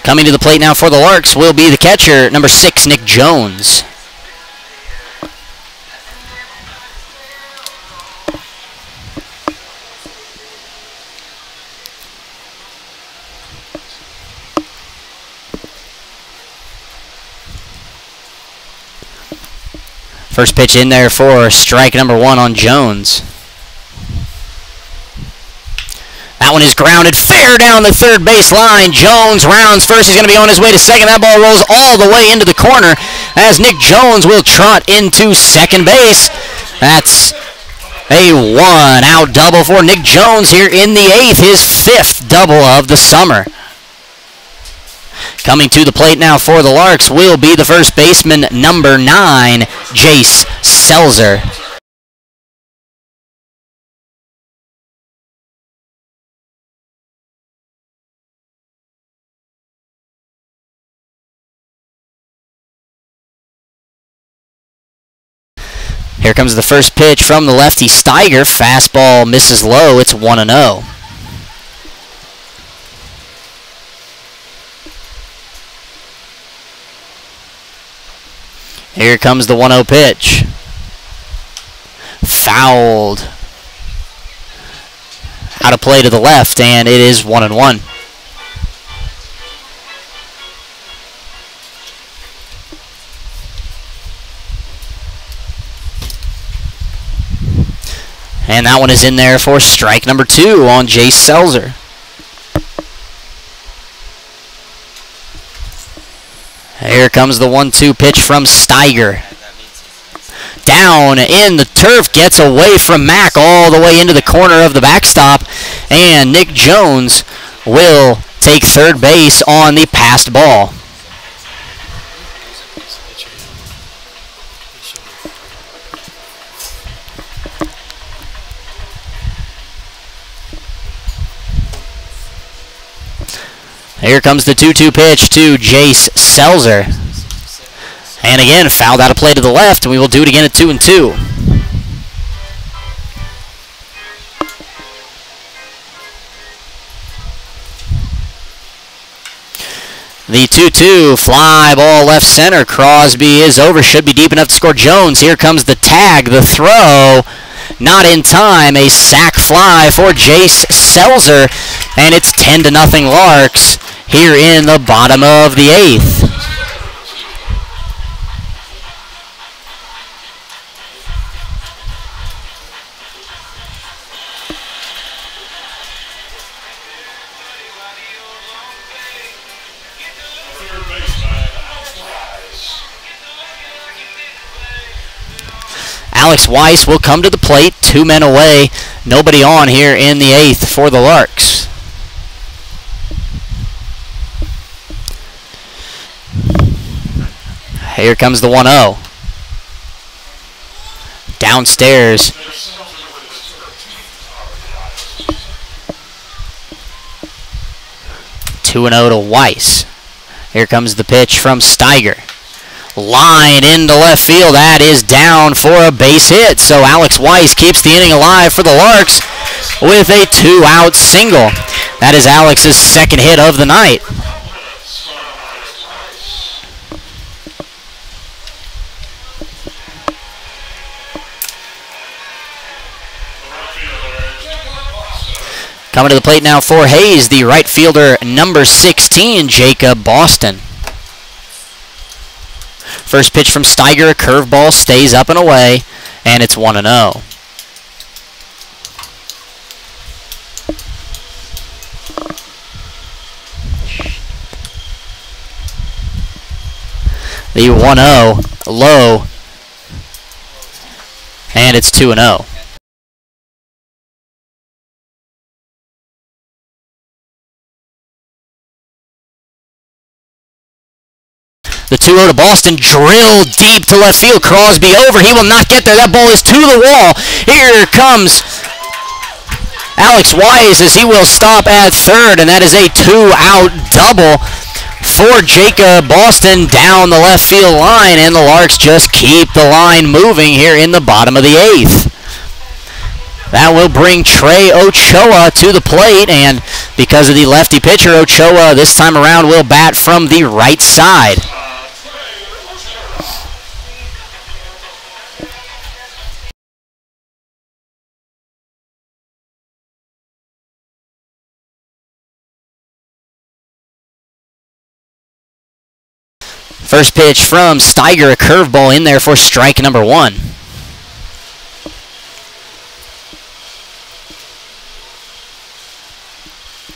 Coming to the plate now for the Larks will be the catcher, number 6, Nick Jones. First pitch in there for strike number 1 on Jones. That one is grounded fair down the third base line. Jones rounds first. He's going to be on his way to second. That ball rolls all the way into the corner as Nick Jones will trot into second base. That's a 1-out double for Nick Jones here in the 8th, his 5th double of the summer. Coming to the plate now for the Larks will be the first baseman, number 9, Jace Selzer. Here comes the first pitch from the lefty Steiger. Fastball misses low. It's 1-0. Here comes the 1-0 pitch. Fouled. Out of play to the left, and it is 1-1. And that one is in there for strike number 2 on Jace Selzer. Here comes the 1-2 pitch from Steiger. Down in the turf, gets away from Mack all the way into the corner of the backstop, and Nick Jones will take third base on the passed ball. Here comes the 2-2 pitch to Jace Selzer. And again, fouled out of play to the left, and we will do it again at 2-2. The 2-2 fly ball left center. Crosby is over, should be deep enough to score. Jones, here comes the tag, the throw. Not in time, a sac fly for Jace Selzer, and it's 10-0 Larks here in the bottom of the 8th. Alex Weiss will come to the plate, 2 men away, nobody on here in the 8th for the Larks. Here comes the 1-0. Downstairs. 2-0 to Weiss. Here comes the pitch from Steiger. Line into left field. That is down for a base hit. So Alex Weiss keeps the inning alive for the Larks with a 2-out single. That is Alex's second hit of the night. Coming to the plate now for Hayes, the right fielder, number 16, Jacob Boston. First pitch from Steiger, a curveball, stays up and away, and it's 1-0. The 1-0 low, and it's 2-0. The 2-0 to Boston, drilled deep to left field. Crosby over. He will not get there. That ball is to the wall. Here comes Alex Weiss as he will stop at third, and that is a 2-out double for Jacob Boston down the left field line, and the Larks just keep the line moving here in the bottom of the 8th. That will bring Trey Ochoa to the plate, and because of the lefty pitcher, Ochoa this time around will bat from the right side. First pitch from Steiger, a curveball in there for strike number 1.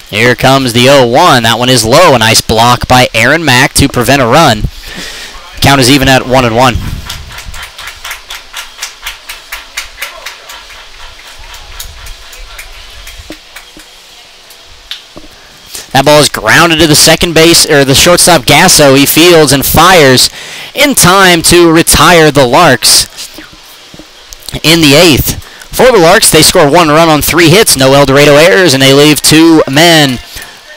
Here comes the 0-1. That one is low. A nice block by Aaron Mack to prevent a run. Count is even at 1-1. That ball is grounded to the second base, or the shortstop Gasso. He fields and fires in time to retire the Larks in the 8th. For the Larks, they score 1 run on 3 hits, no El Dorado errors, and they leave 2 men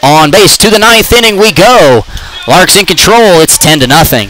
on base. To the 9th inning we go. Larks in control. It's 10-0.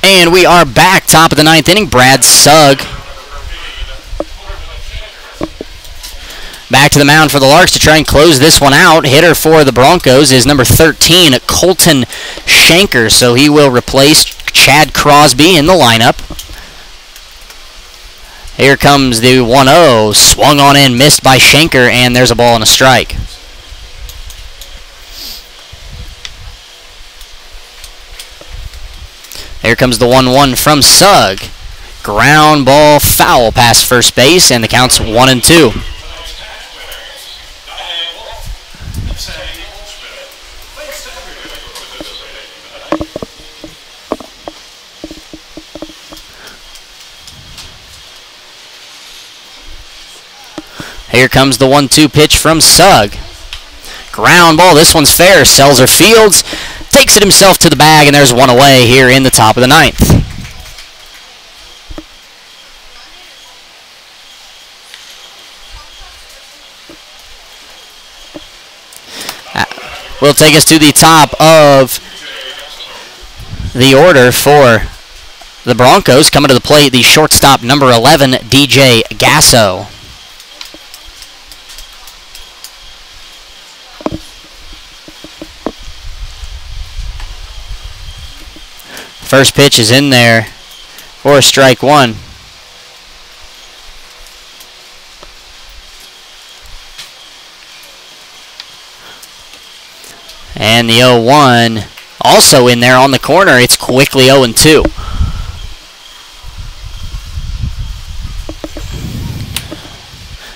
And we are back, top of the ninth inning. Brad Sugg back to the mound for the Larks to try and close this one out. Hitter for the Broncos is number 13, Colton Shanker, so he will replace Chad Crosby in the lineup. Here comes the 1-0, swung on in, missed by Shanker, and there's a ball and a strike. Here comes the 1-1 from Sugg. Ground ball, foul past first base, and the count's 1-2. Here comes the 1-2 pitch from Sugg. Ground ball, this one's fair. Selzer fields, takes it himself to the bag, and there's one away here in the top of the ninth. Will take us to the top of the order for the Broncos. Coming to the plate, the shortstop, number 11, DJ Gasso. First pitch is in there for strike one. And the 0-1 also in there on the corner. It's quickly 0-2.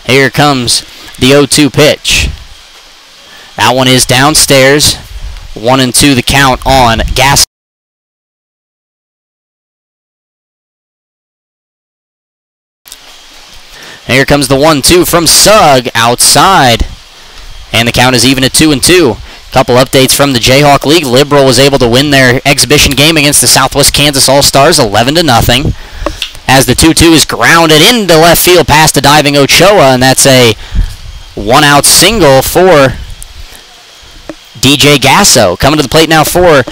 Here comes the 0-2 pitch. That one is downstairs. 1-2 the count on Gas. Here comes the 1-2 from Sugg outside. And the count is even at 2-2. Couple updates from the Jayhawk League. Liberal was able to win their exhibition game against the Southwest Kansas All-Stars 11-0. As the 2-2 is grounded into left field past a diving Ochoa, and that's a one-out single for DJ Gasso. Coming to the plate now for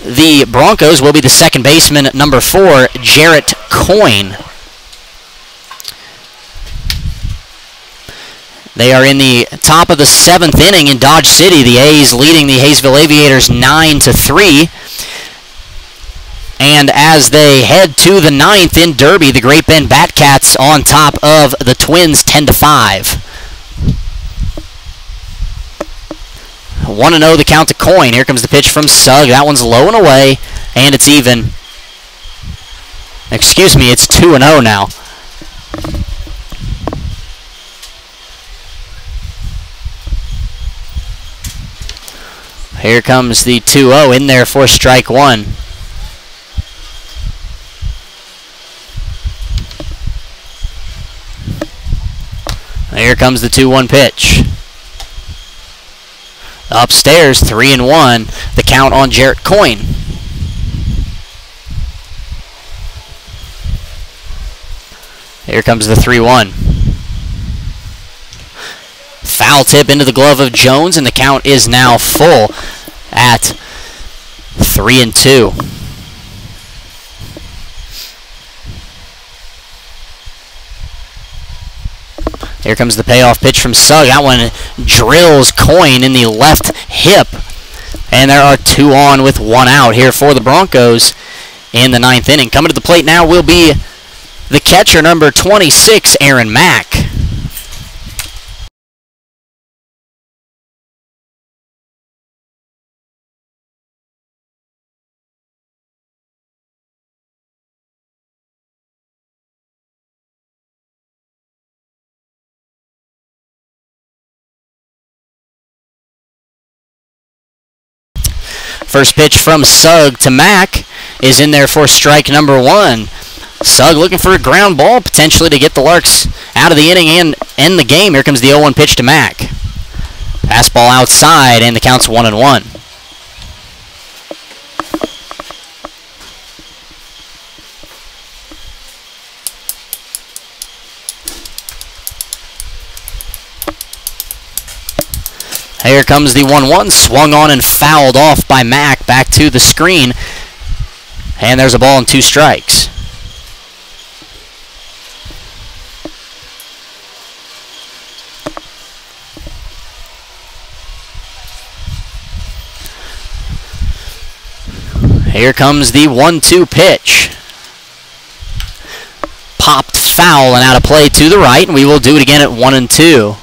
the Broncos will be the second baseman, number 4, Jarrett Coyne. They are in the top of the 7th inning in Dodge City. The A's leading the Hayesville Aviators 9-3. And as they head to the 9th in Derby, the Great Bend Batcats on top of the Twins 10-5. 1-0 the count to Coyne. Here comes the pitch from Sugg. That one's low and away, and it's even. Excuse me, it's 2-0 now. Here comes the 2-0 in there for strike one. Here comes the 2-1 pitch. Upstairs, 3-1. The count on Jarrett Coyne. Here comes the 3-1. Foul tip into the glove of Jones, and the count is now full at 3-2. Here comes the payoff pitch from Sugg. That one drills Coyne in the left hip. And there are 2 on with 1 out here for the Broncos in the 9th inning. Coming to the plate now will be the catcher, number 26, Aaron Mack. First pitch from Sugg to Mack is in there for strike number 1. Sugg looking for a ground ball, potentially to get the Larks out of the inning and end the game. Here comes the 0-1 pitch to Mack. Pass ball outside, and the count's 1-1. Here comes the 1-1, swung on and fouled off by Mack, back to the screen. And there's a ball and 2 strikes. Here comes the 1-2 pitch. Popped foul and out of play to the right, and we will do it again at 1-2.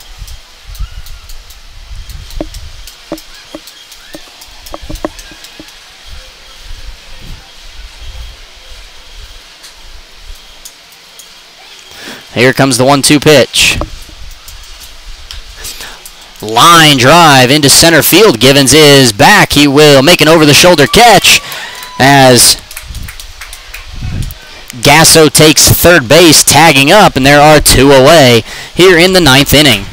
Here comes the 1-2 pitch. Line drive into center field. Givens is back. He will make an over-the-shoulder catch as Gasso takes third base, tagging up, and there are 2 away here in the 9th inning.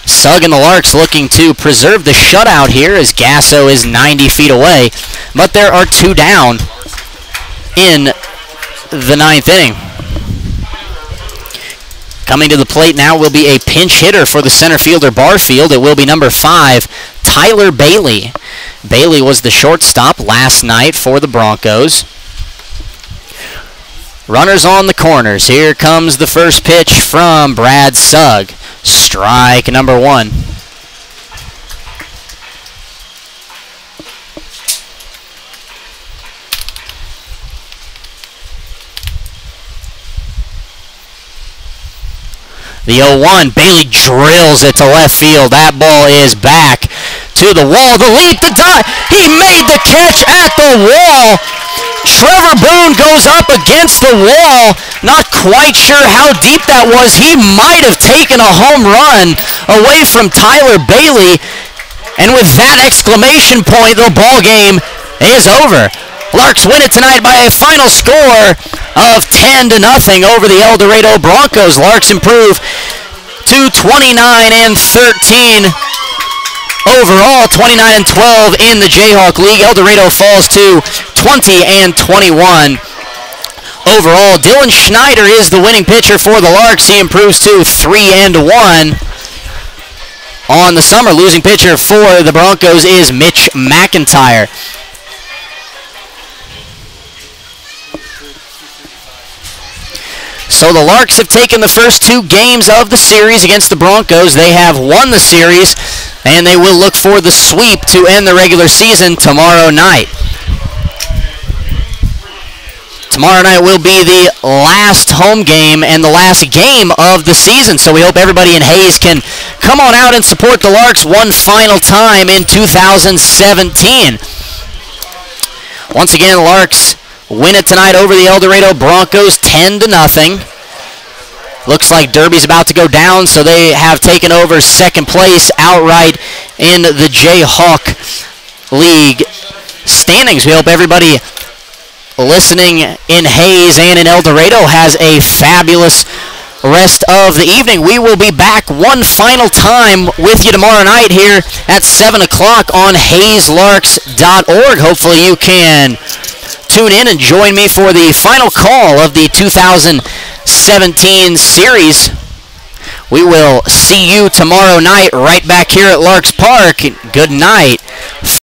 Sugg and the Larks looking to preserve the shutout here as Gasso is 90 feet away, but there are 2 down in the 9th inning. Coming to the plate now will be a pinch hitter for the center fielder Barfield. It will be number 5, Tyler Bailey. Bailey was the shortstop last night for the Broncos. Runners on the corners. Here comes the first pitch from Brad Sugg. Strike number 1. The 0-1, Bailey drills it to left field. That ball is back to the wall. The leap, the dive. He made the catch at the wall. Trevor Boone goes up against the wall. Not quite sure how deep that was. He might have taken a home run away from Tyler Bailey. And with that exclamation point, the ball game is over. Larks win it tonight by a final score of 10-0 over the El Dorado Broncos. Larks improve to 29-13 overall, 29-12 in the Jayhawk League. El Dorado falls to 20-21 overall. Dylan Schneider is the winning pitcher for the Larks. He improves to 3-1 on the summer. Losing pitcher for the Broncos is Mitch McIntyre. So the Larks have taken the first 2 games of the series against the Broncos. They have won the series, and they will look for the sweep to end the regular season tomorrow night. Tomorrow night will be the last home game and the last game of the season, so we hope everybody in Hayes can come on out and support the Larks one final time in 2017. Once again, the Larks win it tonight over the El Dorado Broncos 10-0. Looks like Derby's about to go down, so they have taken over second place outright in the Jayhawk League standings. We hope everybody listening in Hayes and in El Dorado has a fabulous rest of the evening. We will be back one final time with you tomorrow night here at 7 o'clock on HayesLarks.org. Hopefully you can tune in and join me for the final call of the 2017 series. We will see you tomorrow night right back here at Larks Park. Good night.